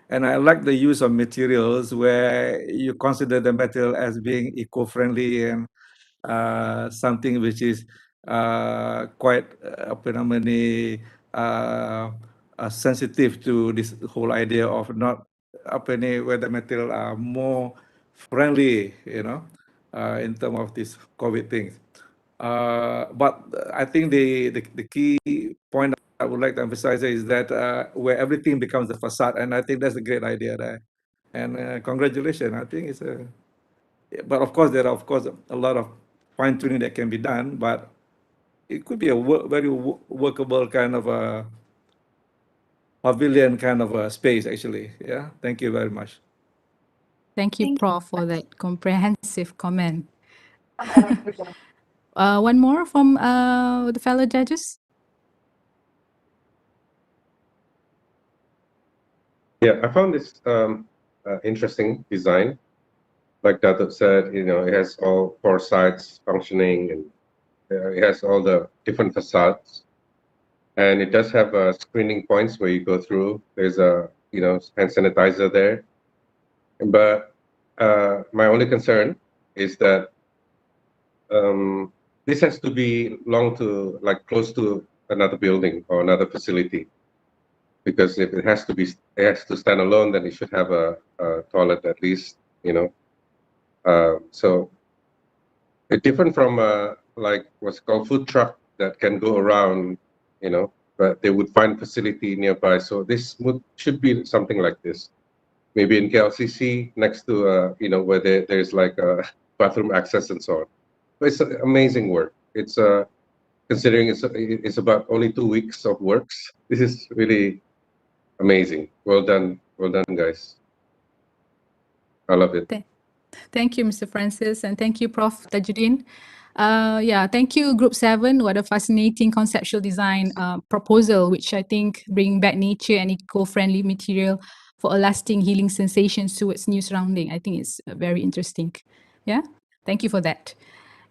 And I like the use of materials where you consider the material as being eco-friendly and something which is quite sensitive to this whole idea of not where the material are more friendly, you know, in terms of this COVID thing. But I think the key point I would like to emphasize is that where everything becomes the facade, and I think that's a great idea there. And congratulations, I think it's a. But of course, there are a lot of fine tuning that can be done, but it could be a very workable kind of a pavilion kind of a space, actually. Yeah, thank you very much. Thank you, Thank Prof, for that comprehensive comment. One more from the fellow judges. Yeah, I found this interesting design. Like Dato said, you know, it has all four sides functioning, and it has all the different facades. And it does have screening points where you go through. There's a, you know, hand sanitizer there. But my only concern is that this has to be close to another building or another facility. Because if it has to stand alone, then it should have a toilet at least, you know. So it's different from like what's called food truck that can go around, you know, but they would find facility nearby. So this should be something like this. Maybe in KLCC next to you know, where there's like a bathroom access and so on. But it's amazing work. It's considering it's about only 2 weeks of works. This is really amazing. Well done, guys. I love it. Thank you, Mr. Francis, and thank you, Prof. Tajuddin. Yeah, thank you, Group 7. What a fascinating conceptual design proposal, which I think bring back nature and eco-friendly material for a lasting healing sensations towards new surrounding. I think it's very interesting. Yeah, thank you for that.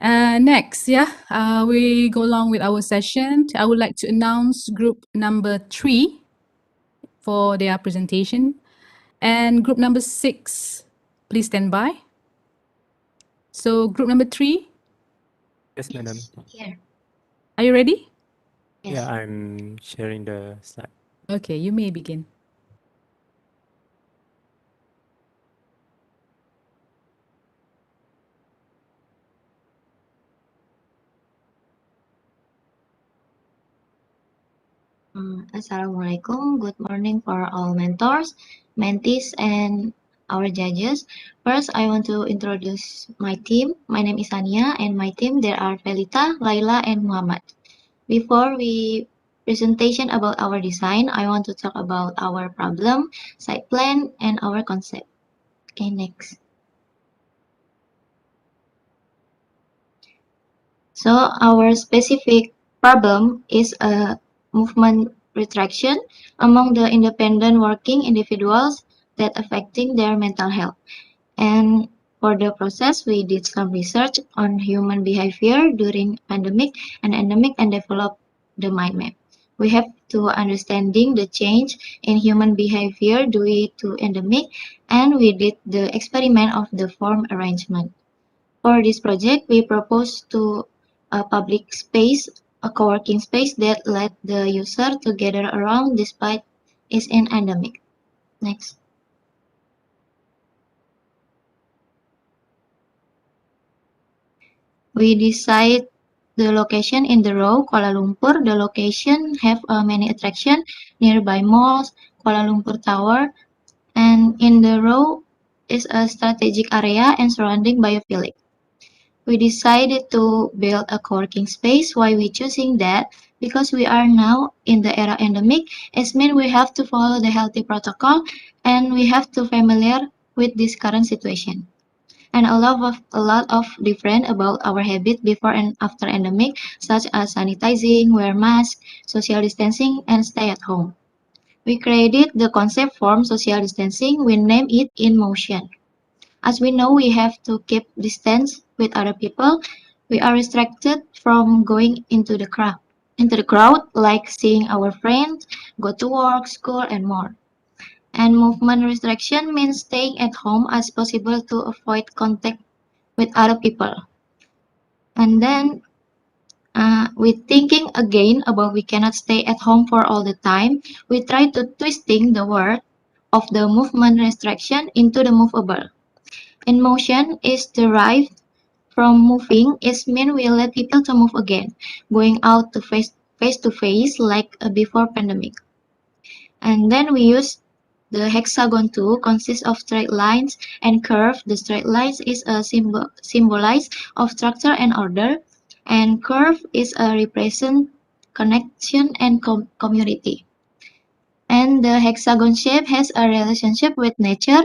Next, we go along with our session. I would like to announce group number 3 for their presentation. And group number 6, please stand by. So group number 3. Yes, madam. Here. Are you ready? Yes. Yeah, I'm sharing the slide. Okay, you may begin. Assalamualaikum. Good morning for all mentors, mentees, and our judges. First, I want to introduce my team. My name is Ania, and my team there are Felita, Laila, and Muhammad. Before we presentation about our design, I want to talk about our problem, site plan, and our concept. Okay, next. So our specific problem is a movement retraction among the independent working individuals that affecting their mental health. And for the process, we did some research on human behavior during pandemic and endemic and developed the mind map. We have to understanding the change in human behavior due to endemic, and we did the experiment of the form arrangement. For this project, we propose to a public space a co-working space that let the user to gather around despite it's an endemic. Next. We decide the location in the row Kuala Lumpur. The location have many attraction nearby malls, Kuala Lumpur Tower, and in the row is a strategic area and surrounding by a village. We decided to build a co-working space. Why we choosing that? Because we are now in the era endemic. It means we have to follow the healthy protocol and we have to familiar with this current situation. And a lot of different about our habit before and after endemic, such as sanitizing, wear mask, social distancing, and stay at home. We created the concept form social distancing. We name it in motion. As we know, we have to keep distance with other people. We are restricted from going into the crowd, like seeing our friends, go to work, school, and more. And movement restriction means staying at home as possible to avoid contact with other people. And then we thinking again about we cannot stay at home for all the time. We try to twisting the word of the movement restriction into the movable. In motion is derived from moving. It means we let people to move again, going out to face to face like before pandemic. And then we use the hexagon tool consists of straight lines and curve. The straight lines is a symbolize of structure and order, and curve is a represent connection and community. And the hexagon shape has a relationship with nature,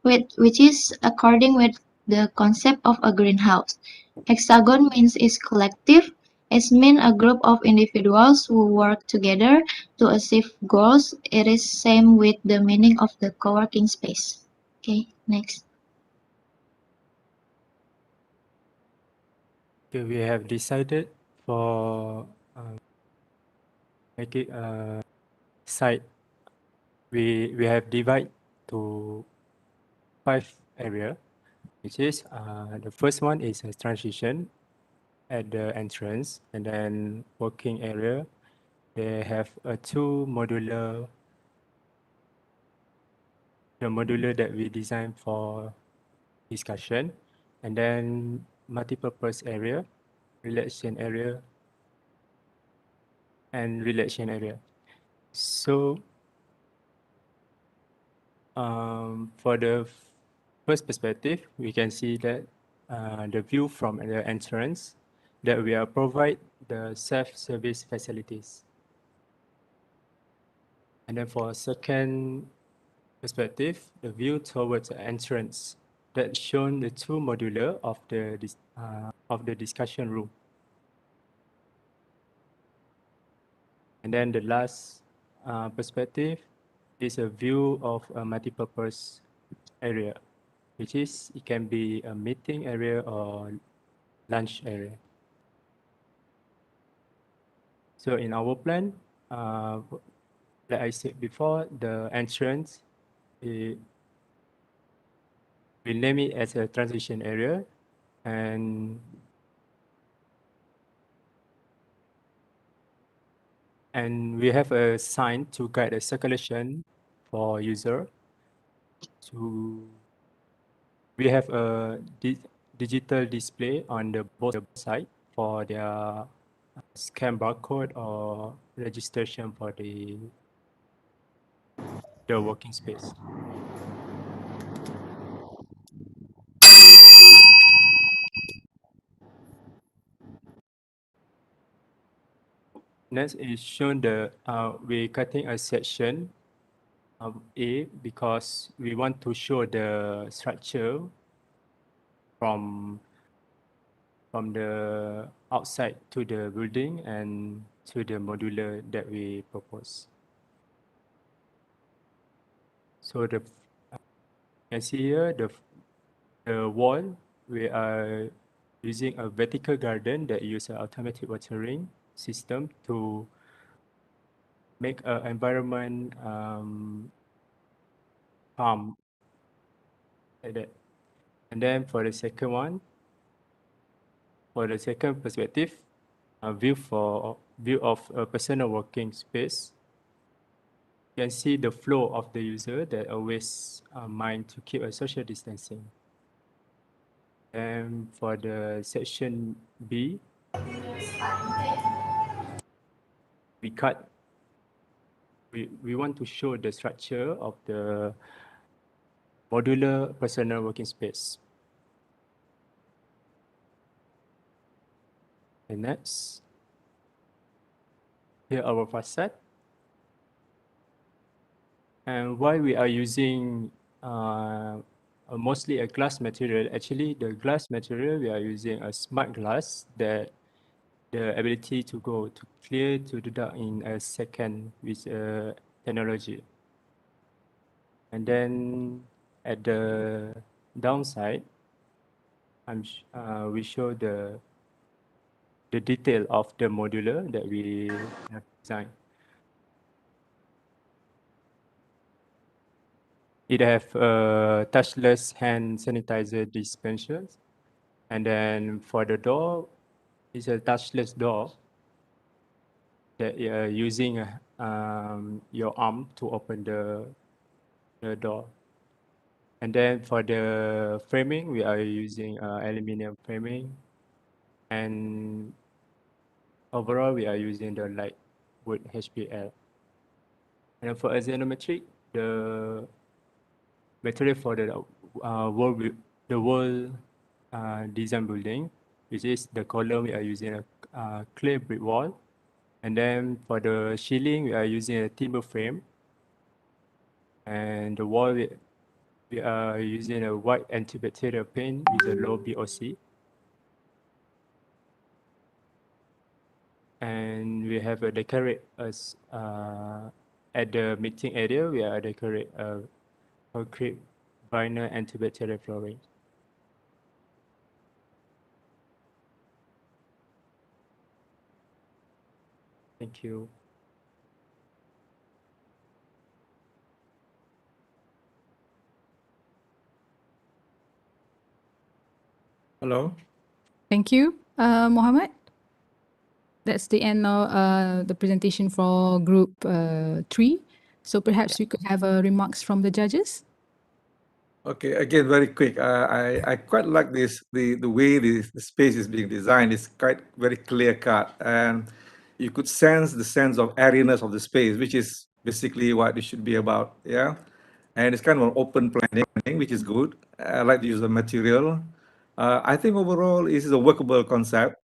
which is according with the concept of a greenhouse. Hexagon means is collective. It means a group of individuals who work together to achieve goals. It is same with the meaning of the co-working space. Okay, next. Okay, we have decided for make it a site. We have divided to 5 area, which is the first one is a transition at the entrance, and then working area. They have a two modular, the modular that we designed for discussion, and then multi-purpose area, relaxation area, and relaxation area. So for the first perspective, we can see that the view from the entrance that we are provide the self-service facilities. And then for second perspective, the view towards the entrance that shown the two modular of the discussion room. And then the last perspective is a view of a multi-purpose area, which is it can be a meeting area or lunch area. So in our plan, like I said before, the entrance, we name it as a transition area, and we have a sign to guide the circulation for user. We have a digital display on the both side for their scan barcode or registration for the working space. Next is shown the we're cutting a section of A because we want to show the structure from the outside to the building and to the modular that we propose. So the you can see here the wall, we are using a vertical garden that use an automatic watering system to make an environment calm like that. And then for the second one, for the second perspective, view of a personal working space, you can see the flow of the user that always mind to keep a social distancing. And for the section B, we want to show the structure of the modular personal working space. And next, here our facade. And why we are using mostly a glass material, actually the glass material, we are using a smart glass that the ability to go to clear to the dark in a second with technology. And then at the downside, we show the detail of the modular that we have designed. It have touchless hand sanitizer dispensers. And then for the door, it's a touchless door that you're using your arm to open the door. And then for the framing, we are using aluminum framing. And overall, we are using the light wood HPL. And for axonometric, the material for the wall design building, which is the column, we are using a clear brick wall. And then for the ceiling, we are using a timber frame. And the wall, we are using a white antibacterial paint with a low BOC. And we have a decorate as at the meeting area, we are decorate concrete vinyl antibacterial flooring. Thank you. Hello. Thank you, Mohammed. That's the end of the presentation for group 3. So perhaps we could have remarks from the judges. Okay, again, very quick. I quite like the way the space is being designed. It's quite very clear cut, and you could sense the sense of airiness of the space, which is basically what it should be about. Yeah, and it's kind of an open planning, which is good. I like to use the material. I think overall, this is a workable concept.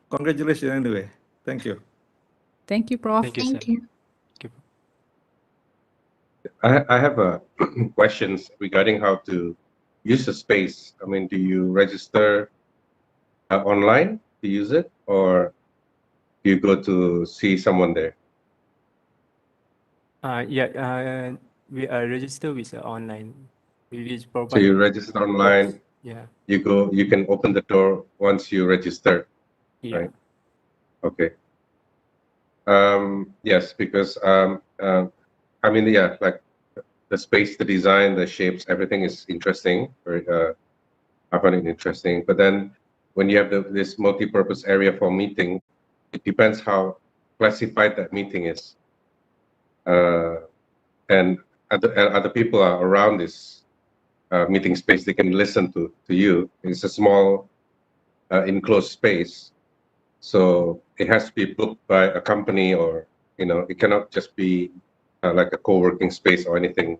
Congratulations, anyway. Thank you. Thank you, Prof. Thank you, sir. Thank you. I have questions regarding how to use the space. I mean, do you register online to use it, or do you go to see someone there? Yeah, we are registered with online. So you register online. Yeah. You can open the door once you register. Yeah. Right. Okay. Yes, because I mean, yeah, like the space, the design, the shapes, everything is interesting. Very, I find it interesting. But then when you have this multi-purpose area for meeting, it depends how classified that meeting is. And other people are around this meeting space. They can listen to you. It's a small enclosed space. So it has to be booked by a company, or, it cannot just be like a co-working space or anything.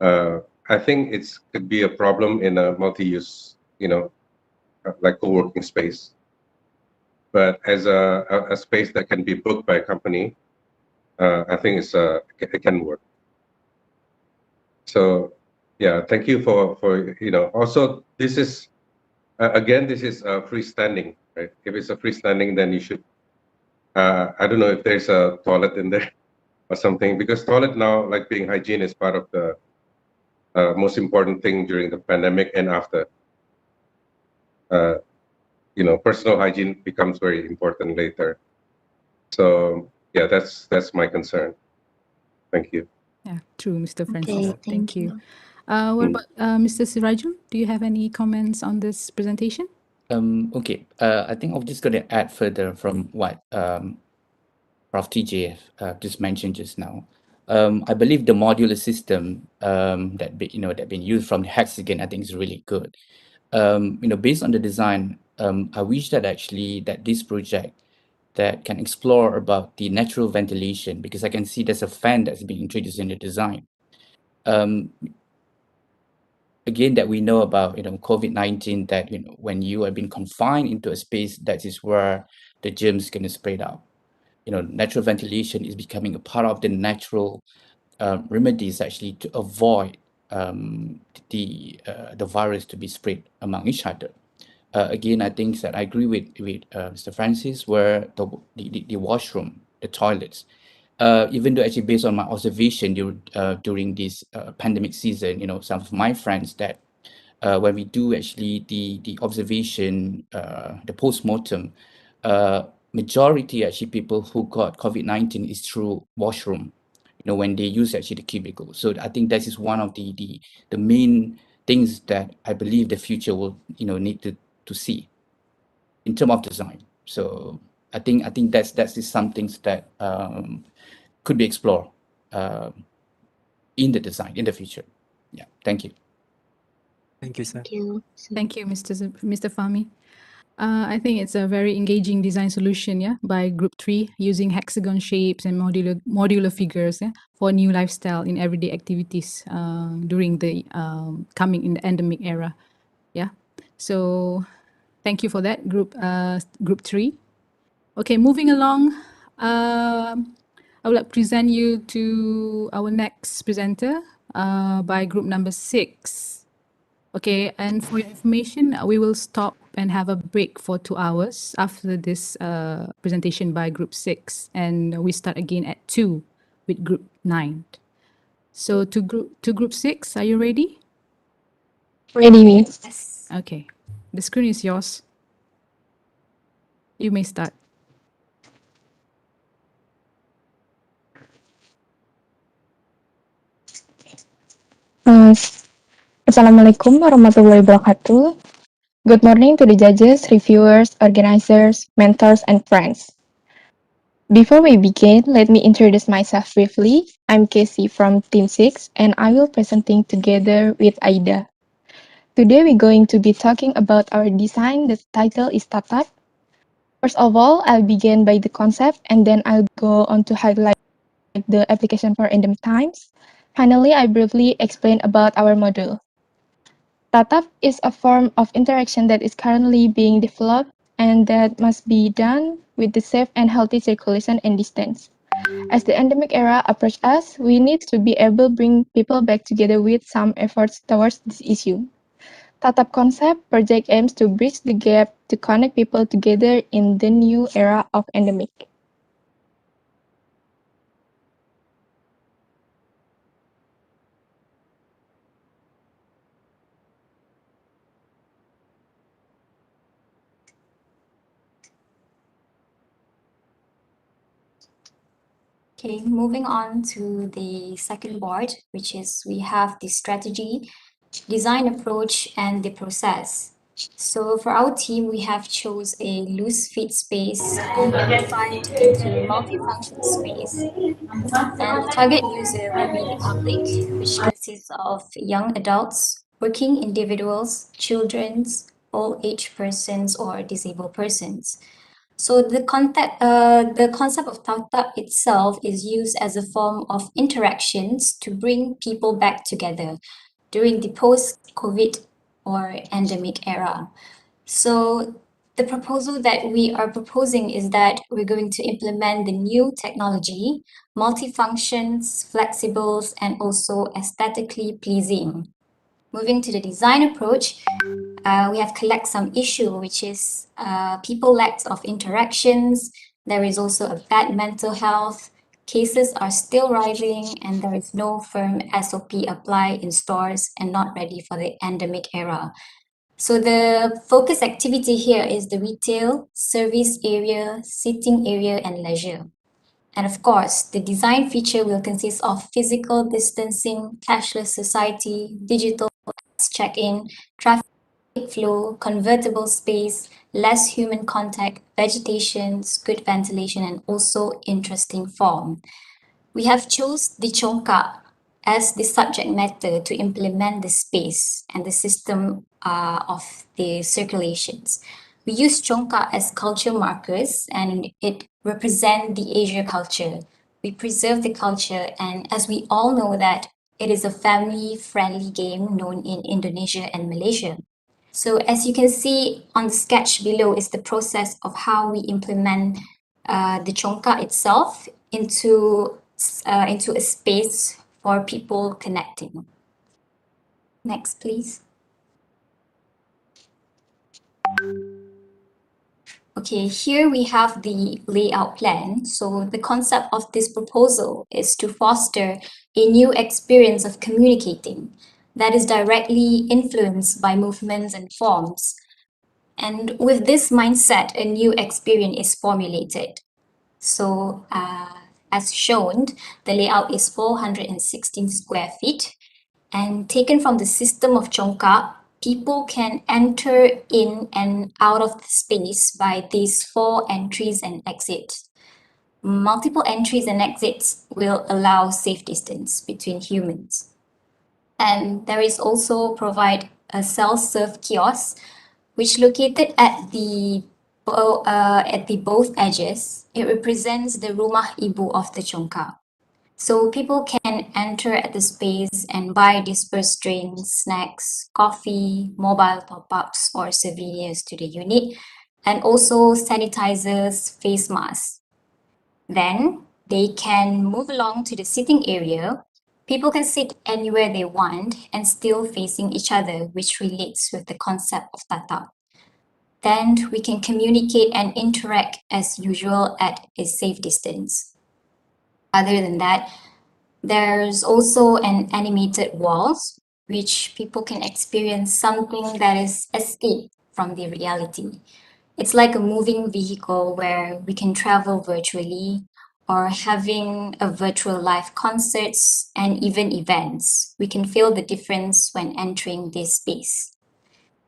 I think it could be a problem in a multi-use, like co-working space. But as a space that can be booked by a company, I think it can work. So yeah, thank you for also this is again, this is freestanding, right? If it's a freestanding, then you should I don't know if there's a toilet in there or something, because toilet now, like being hygiene, is part of the most important thing during the pandemic and after. Personal hygiene becomes very important later. So yeah, that's my concern. Thank you. Yeah, true, Mr. Francis. Okay, Thank you. What about Mr. Sirajul? Do you have any comments on this presentation? Okay. I think I'm just going to add further from what Prof. TJ just mentioned just now. I believe the modular system that that been used from the hexagon, I think is really good. Based on the design, I wish that actually that this project that can explore about the natural ventilation, because I can see there's a fan that's being introduced in the design. Again, that we know about COVID-19, that when you have been confined into a space, that is where the germs going to spread out. Natural ventilation is becoming a part of the natural remedies actually to avoid the virus to be spread among each other. Again, I think that I agree with Mr. Francis, where the washroom, the toilets, even though actually based on my observation during this pandemic season, some of my friends that when we do actually the observation, the post-mortem, majority actually people who got COVID-19 is through washroom, when they use actually the cubicle. So I think that is one of the main things that I believe the future will need to see in terms of design. So I think that's is some things that could be explored in the design in the future. Yeah, thank you. Thank you, sir. Thank you. Thank you, Mr. Fahmy. I think it's a very engaging design solution, by Group 3, using hexagon shapes and modular figures, for new lifestyle in everyday activities during the coming in the endemic era. Yeah. So thank you for that, Group 3. Okay, moving along. I would like to present you to our next presenter by group number 6. Okay, and for your information, we will stop and have a break for 2 hours after this presentation by group 6, and we start again at 2 with group 9. So to group 6, are you ready? Ready, Miss. Yes. Okay, the screen is yours. You may start. Assalamualaikum warahmatullahi wabarakatuh. Good morning to the judges, reviewers, organizers, mentors, and friends. Before we begin, let me introduce myself briefly. I'm Casey from Team 6, and I will presenting together with Aida. Today we're going to be talking about our design. The title is Tatap. First of all, I'll begin by the concept, and then I'll go on to highlight the application for endemic times. Finally, I briefly explain about our module. Tatap is a form of interaction that is currently being developed and that must be done with the safe and healthy circulation and distance. As the endemic era approaches us, we need to be able to bring people back together with some efforts towards this issue. Tatap concept project aims to bridge the gap to connect people together in the new era of endemic. Okay, moving on to the second board, which is we have the strategy, design approach, and the process. So for our team, we have chose a loose fit space modified into multifunction space. And the target user will be the public, which consists of young adults, working individuals, children, all age persons, or disabled persons. So the concept of tatap itself is used as a form of interactions to bring people back together during the post-COVID or endemic era. So the proposal that we are proposing is that we're going to implement the new technology, multifunctions, flexibles, and also aesthetically pleasing. Moving to the design approach, we have collect some issue, which is people lack of interactions. There is also a bad mental health. Cases are still rising, and there is no firm SOP applied in stores and not ready for the endemic era. So the focus activity here is the retail, service area, sitting area, and leisure. And of course, the design feature will consist of physical distancing, cashless society, digital check-in, traffic flow, convertible space, less human contact, vegetations, good ventilation, and also interesting form. We have chose the Chongka as the subject matter to implement the space and the system of the circulations. We use Chongka as culture markers and it represents the Asia culture. We preserve the culture, and as we all know that it is a family-friendly game known in Indonesia and Malaysia. So as you can see on the sketch below is the process of how we implement the Chongka itself into a space for people connecting. Next, please. Okay, here we have the layout plan. So the concept of this proposal is to foster a new experience of communicating that is directly influenced by movements and forms. And with this mindset, a new experience is formulated. So as shown, the layout is 416 square feet, and taken from the system of Chongka, people can enter in and out of the space by these 4 entries and exits. Multiple entries and exits will allow safe distance between humans. And there is also provide a self-serve kiosk, which located at the both edges. It represents the rumah ibu of the Chongka. So people can enter at the space and buy dispersed drinks, snacks, coffee, mobile top-ups or souvenirs to the unit, and also sanitizers, face masks. Then they can move along to the sitting area. People can sit anywhere they want and still facing each other, which relates with the concept of tatap. Then we can communicate and interact as usual at a safe distance. Other than that, there's also an animated walls, which people can experience something that is escape from the reality. It's like a moving vehicle where we can travel virtually or having a virtual live concerts and even events. We can feel the difference when entering this space.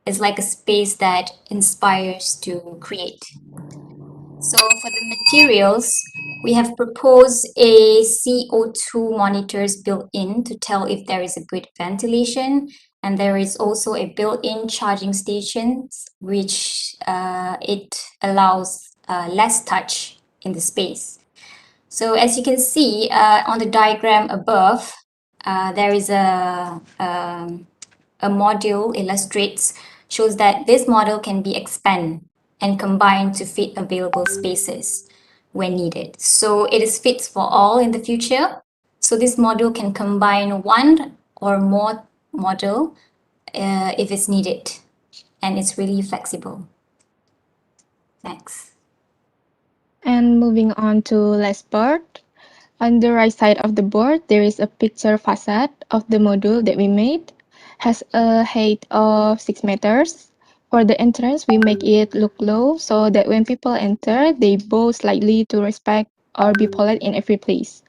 It's like a space that inspires to create. So for the materials, we have proposed a CO2 monitors built in to tell if there is a good ventilation. And there is also a built-in charging stations, which it allows less touch in the space. So as you can see on the diagram above, there is a module illustrates, shows that this model can be expanded and combined to fit available spaces when needed. So it is fit for all in the future. So this module can combine one or more model if it's needed, and it's really flexible. Next. And moving on to last part. On the right side of the board, there is a picture facade of the module that we made. Has a height of 6 meters. For the entrance, we make it look low so that when people enter, they bow slightly to respect or be polite in every place.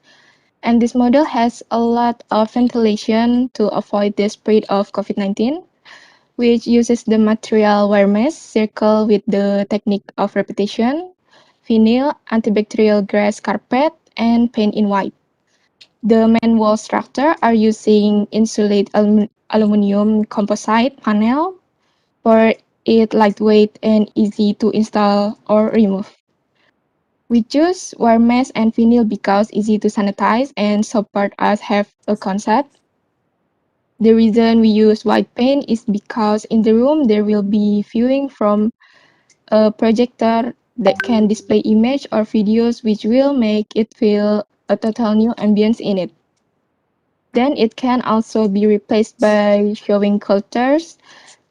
And this model has a lot of ventilation to avoid the spread of COVID-19, which uses the material wire mesh circle with the technique of repetition, vinyl, antibacterial grass carpet, and paint in white. The main wall structure are using insulated aluminum composite panel for it lightweight and easy to install or remove. We choose wire mesh and vinyl because easy to sanitize and support us have a concept. The reason we use white paint is because in the room there will be viewing from a projector that can display image or videos which will make it feel a total new ambience in it. Then it can also be replaced by showing cultures,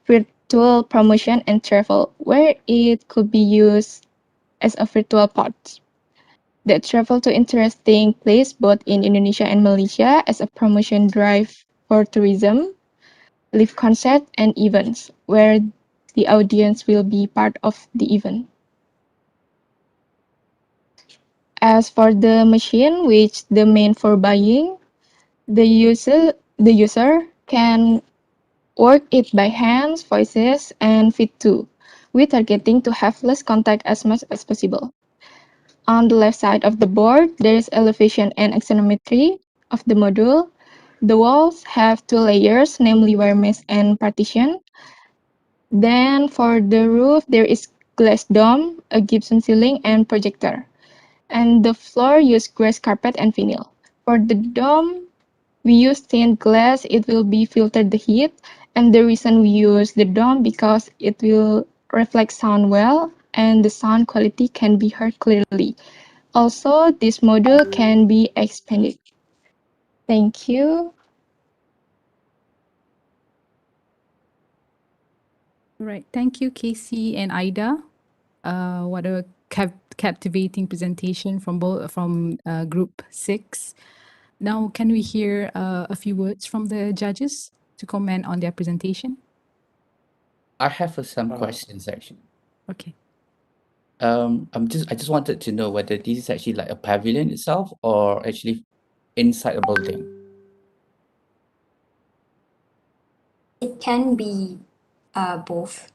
virtual promotion, and travel, where it could be used as a virtual part. That travel to interesting place both in Indonesia and Malaysia as a promotion drive for tourism, live concert, and events, where the audience will be part of the event. As for the machine, which the main for buying, the user can work it by hands, voices, and feet too. We're targeting to have less contact as much as possible. On the left side of the board, there is elevation and axonometry of the module. The walls have two layers, namely wire mesh and partition. Then for the roof, there is glass dome, a gypsum ceiling, and projector. And the floor use grass carpet and vinyl. For the dome, we use stained glass. It will be filtered the heat. And the reason we use the dome because it will reflect sound well and the sound quality can be heard clearly. Also, this module can be expanded. Thank you. Right. Thank you, Casey and Ida. What a captivating presentation from Group 6. Now, can we hear a few words from the judges to comment on their presentation? I have some questions actually. Okay. I just wanted to know whether this is actually like a pavilion itself or actually inside a building. It can be both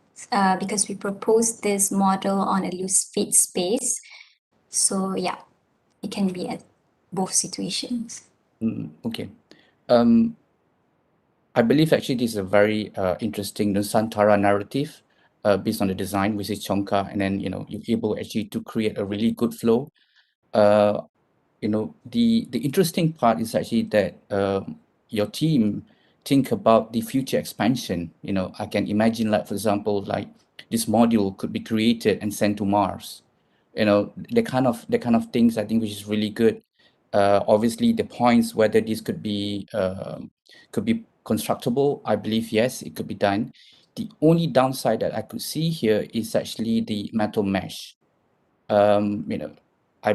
because we proposed this model on a loose fit space. So yeah, it can be at both situations. Okay. I believe actually this is a very interesting Nusantara narrative based on the design, which is Chongka, and then you're able actually to create a really good flow. The interesting part is actually that your team think about the future expansion. I can imagine, like for example, like this module could be created and sent to Mars. The kind of things I think which is really good. Obviously, the points whether this could be constructible, I believe yes, it could be done. The only downside that I could see here is actually the metal mesh. I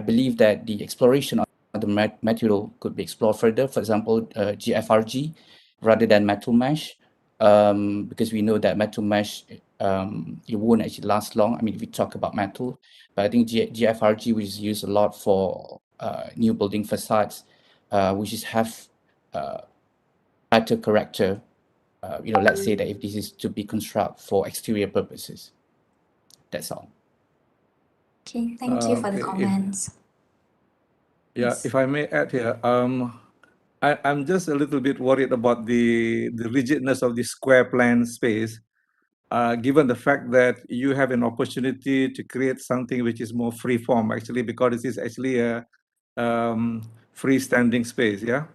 believe that the exploration of the material could be explored further. For example, GFRG rather than metal mesh, because we know that metal mesh it won't actually last long. I mean, if we talk about metal, but I think GFRG, which is used a lot for new building facades, which is have better character. Let's say that if this is to be constructed for exterior purposes. That's all. Okay, thank you for the comments. If I may add here, I'm just a little bit worried about the rigidness of the square plan space, given the fact that you have an opportunity to create something which is more free form, actually, because this is actually a freestanding space, yeah.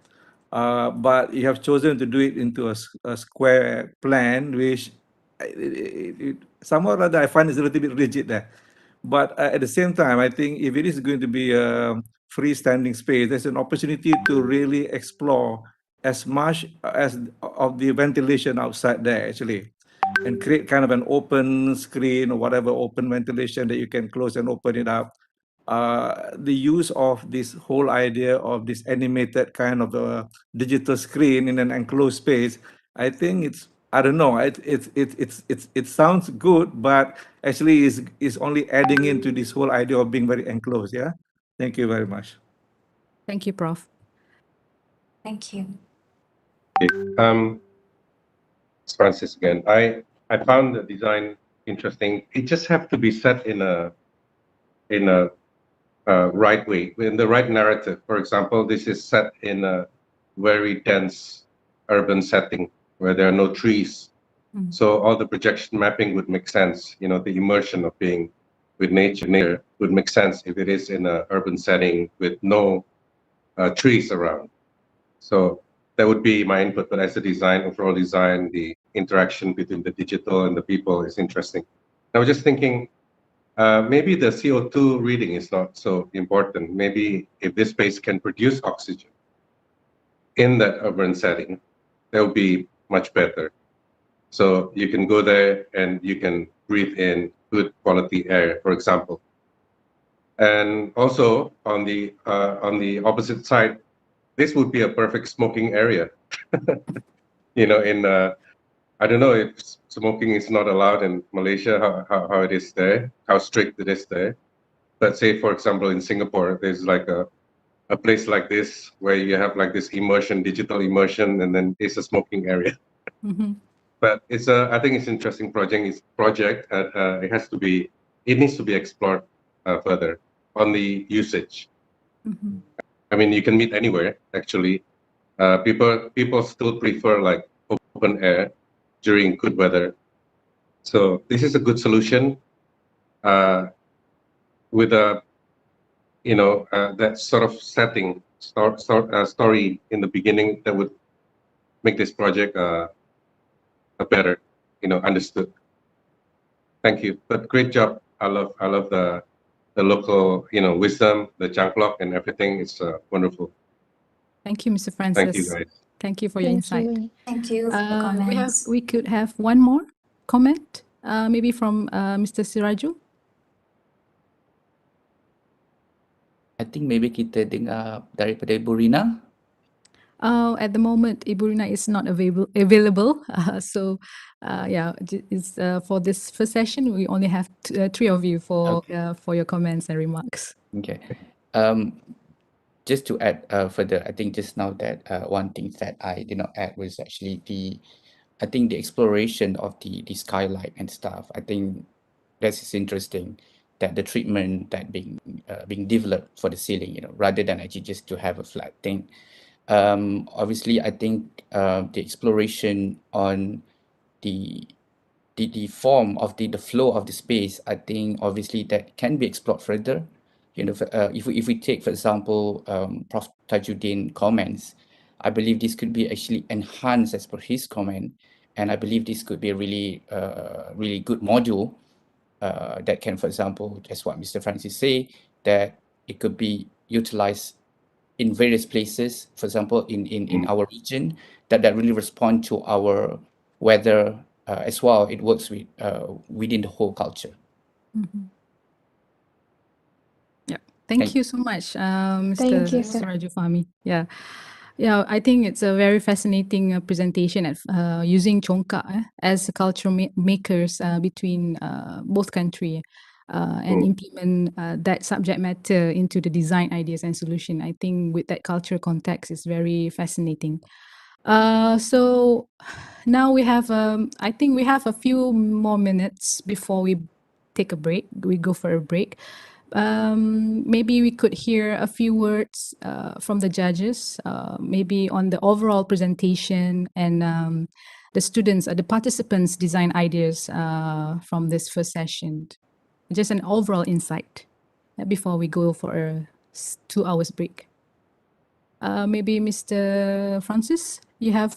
But you have chosen to do it into a square plan, which somehow or other I find is a little bit rigid there. But at the same time, I think if it is going to be a freestanding space, there's an opportunity to really explore as much as of the ventilation outside there, actually, and create kind of an open screen or whatever open ventilation that you can close and open it up. The use of this whole idea of this animated kind of a digital screen in an enclosed space, I think it's, I don't know, it sounds good, but actually is only adding into this whole idea of being very enclosed. Yeah. Thank you very much. Thank you, Prof. Thank you. It's Francis again. I found the design interesting. It just have to be set in a right way, in the right narrative. For example, this is set in a very dense urban setting where there are no trees. So all the projection mapping would make sense. The immersion of being with nature would make sense if it is in an urban setting with no trees around. So that would be my input. But as a overall design, the interaction between the digital and the people is interesting. I was just thinking, maybe the CO2 reading is not so important. Maybe if this space can produce oxygen in that urban setting, that would be much better. So you can go there and you can breathe in good quality air, for example. And also on the opposite side, this would be a perfect smoking area. I don't know if smoking is not allowed in Malaysia, how it is there, how strict it is there. But say, for example, in Singapore, there's like a place like this where you have like this immersion, digital immersion, and then it's a smoking area. but it's I think it's interesting project. It needs to be explored further on the usage. I mean, you can meet anywhere actually. People still prefer like open air during good weather. So this is a good solution with a that sort of story in the beginning that would make this project a better understood. Thank you. But great job. I love the local wisdom, the jangklok and everything. It's wonderful. Thank you, Mr. Francis. Thank you, guys. Thank you for your insight. Thank you for the comments. We could have one more comment, maybe from Mr. Sirajul. I think maybe kita dengar daripada Ibu Rina. At the moment, Ibu Rina is not available. So, it's, for this first session, we only have three of you for your comments and remarks. Okay. Just to add further, I think just now that one thing that I did not add was actually the exploration of the skylight and stuff. I think that is interesting, that the treatment that being developed for the ceiling, rather than actually just to have a flat thing. Obviously, I think the exploration on the form of the flow of the space, I think obviously that can be explored further. If we take, for example, Prof. Tajuddin comments, I believe this could be actually enhanced as per his comment, and I believe this could be a really good module that can, for example, as what Mr. Francis say, that it could be utilized in various places, for example, in our region, that really respond to our weather as well. It works with within the whole culture. Yeah, thank you so much, Mr. Sirajul Fahmy. Yeah, I think it's a very fascinating presentation at using Chongka as culture makers between both countries. And implement that subject matter into the design ideas and solution. I think with that cultural context is very fascinating. So now we have, I think we have a few more minutes before we take a break. We go for a break. Maybe we could hear a few words from the judges, maybe on the overall presentation and the students, the participants' design ideas from this first session. Just an overall insight before we go for a 2 hours break. Maybe Mr. Francis, you have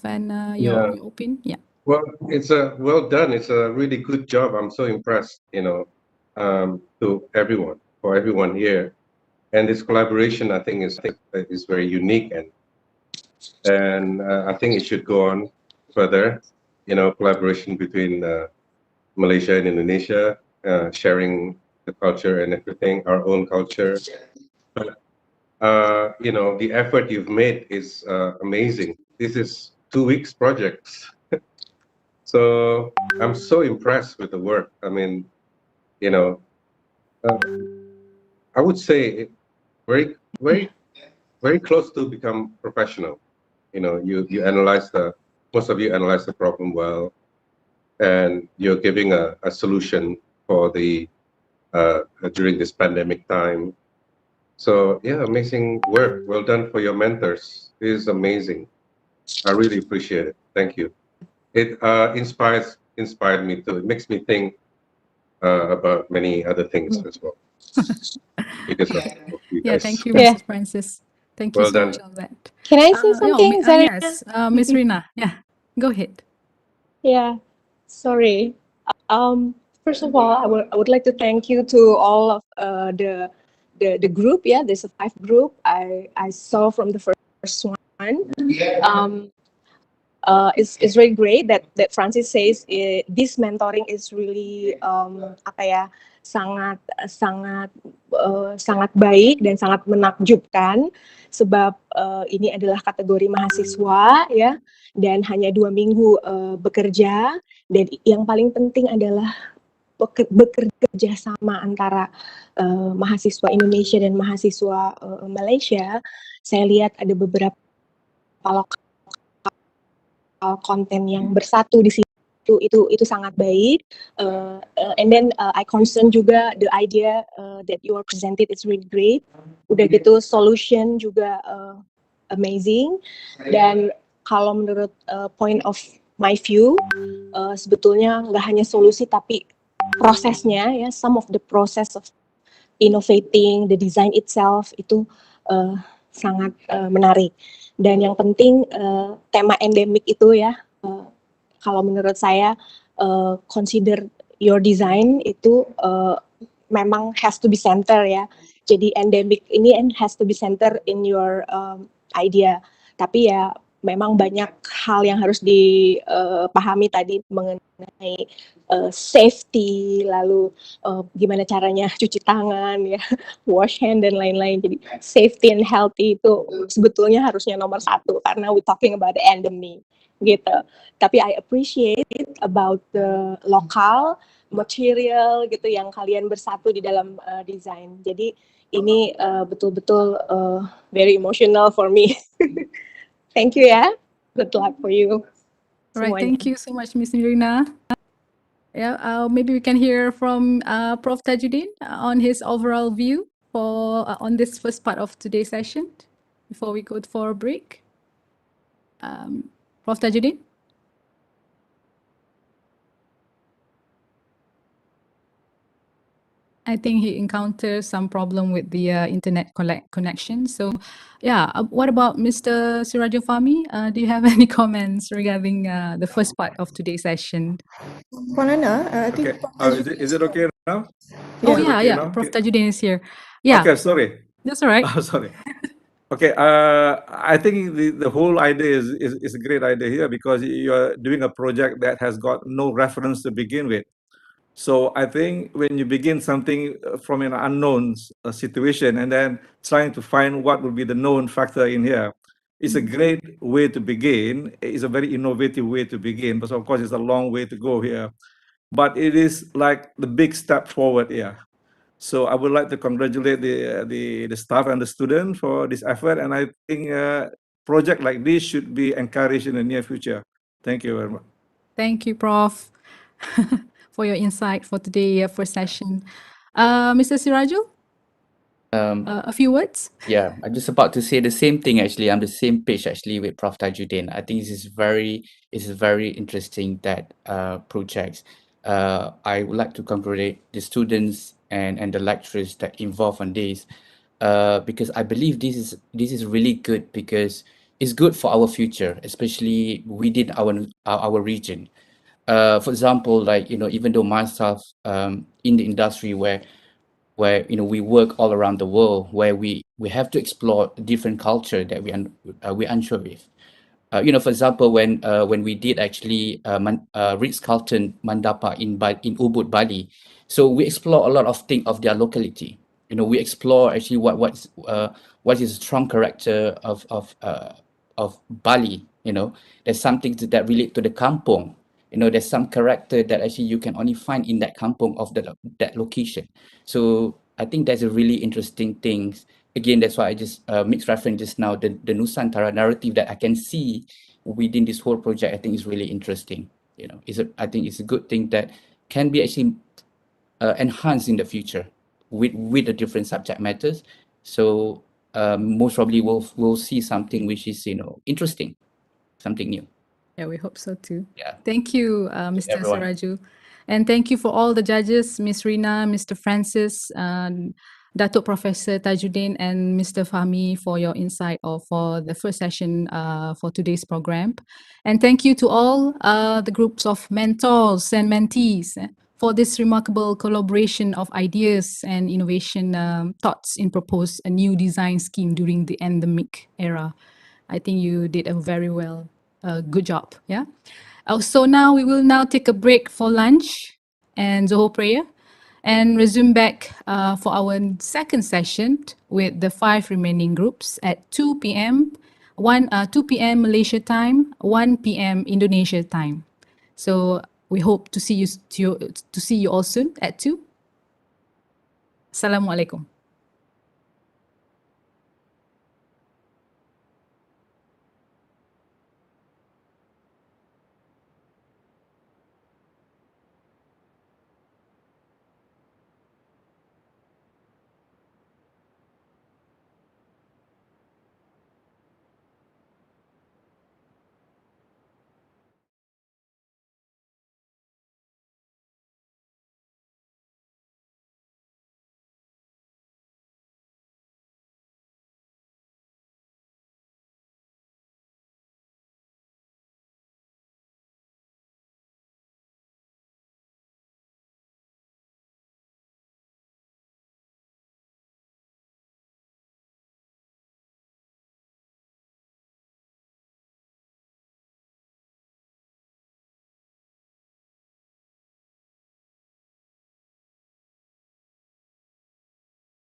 your opinion? Yeah. Well, it's well done. It's a really good job. I'm so impressed, to everyone here. And this collaboration, I think, is very unique, and I think it should go on further. Collaboration between Malaysia and Indonesia, sharing the culture and everything, our own culture. But the effort you've made is amazing. This is 2 weeks projects. So I'm so impressed with the work. I mean, I would say very, very, very close to become professional. You analyze most of you analyze the problem well, and you're giving a solution for the during this pandemic time. So yeah, amazing work. Well done for your mentors. It is amazing. I really appreciate it. Thank you. It inspired me too. It makes me think about many other things as well. Because of you guys. Thank you, Mrs. Francis. Thank you Well so done. much on that. Can I say something? Yes, Miss Rina. Yeah, go ahead. Yeah, sorry. First of all, I would like to thank you to all of the group. Yeah, there's a 5 group I saw from the first one. It's really great that Francis says this mentoring is really sangat baik dan sangat menakjubkan, sebab ini adalah kategori mahasiswa ya, dan hanya 2 minggu bekerja, dan yang paling penting adalah bekerja sama antara mahasiswa Indonesia dan mahasiswa Malaysia. Saya lihat ada beberapa lokal konten yang bersatu di sini itu sangat baik. And then I concern juga the idea that you are presented is really great. Udah gitu solution juga amazing. Dan kalau menurut point of my view, sebetulnya nggak hanya solusi tapi prosesnya ya, some of the process of innovating the design itself itu sangat menarik. Dan yang penting tema endemic itu ya, kalau menurut saya consider your design itu memang has to be center ya. Jadi endemic ini has to be center in your idea. Tapi ya memang banyak hal yang harus dipahami tadi mengenai safety, lalu gimana caranya cuci tangan ya, wash hand dan lain-lain. Jadi safety and healthy itu sebetulnya harusnya nomor 1 karena we talking about the endemic gitu. Tapi I appreciate about the local material gitu yang kalian bersatu di dalam desain. Jadi ini betul-betul very emotional for me. Thank you ya. Good luck for you. Right, thank you so much, Miss Rina. Yeah, maybe we can hear from Prof. Tajuddin on his overall view for on this first part of today's session before we go for a break. Prof. Tajuddin? I think he encountered some problem with the internet connection. So, yeah, what about Mr. Sirajul Fahmy? Do you have any comments regarding the first part of today's session? Wanana, I think. Okay. Is it okay now? Oh, Is it yeah, okay yeah. now? Prof. Tajuddin is here. Yeah. Okay, sorry. That's all right. Oh, sorry. Okay, I think the whole idea is a great idea here because you're doing a project that has got no reference to begin with. So I think when you begin something from an unknown situation and then trying to find what would be the known factor in here, it's a great way to begin. It's a very innovative way to begin, but of course it's a long way to go here. But it is like the big step forward here. So I would like to congratulate the staff and the student for this effort, and I think project like this should be encouraged in the near future. Thank you very much. Thank you, Prof, for your insight for today's first session. Mr. Sirajul, a few words? Yeah, I'm just about to say the same thing actually. I'm the same page actually with Prof. Tajuddin. I think this is very interesting that projects. I would like to congratulate the students and the lecturers that involved on this because I believe this is really good because it's good for our future, especially within our region. For example, like even though myself in the industry where we work all around the world, where we have to explore different culture that we're unsure with. For example, when we did actually Ritz-Carlton Mandapa in Ubud, Bali, so we explore a lot of things of their locality. We explore actually what is the strong character of Bali. There's something that relate to the kampong. There's some character that actually you can only find in that kampong of that location. So I think that's a really interesting thing. Again, that's why I just mixed reference just now, the Nusantara narrative that I can see within this whole project. I think is really interesting. I think it's a good thing that can be actually enhanced in the future with the different subject matters. So most probably we'll see something which is interesting, something new. Yeah, we hope so too. Yeah. Thank you, Mr. everyone. Sirajul. And thank you for all the judges, Miss Rina, Mr. Francis, Dato Professor Tajuddin, and Mr. Fahmy for your insight or for the first session for today's program. And thank you to all the groups of mentors and mentees for this remarkable collaboration of ideas and innovation thoughts in propose a new design scheme during the endemic era. I think you did a very well. Good job. Yeah. So now we will now take a break for lunch and Zohor prayer and resume back for our second session with the 5 remaining groups at 2 p.m. 2 p.m. Malaysia time, 1 p.m. Indonesia time. So we hope to see you all soon at 2. Assalamualaikum.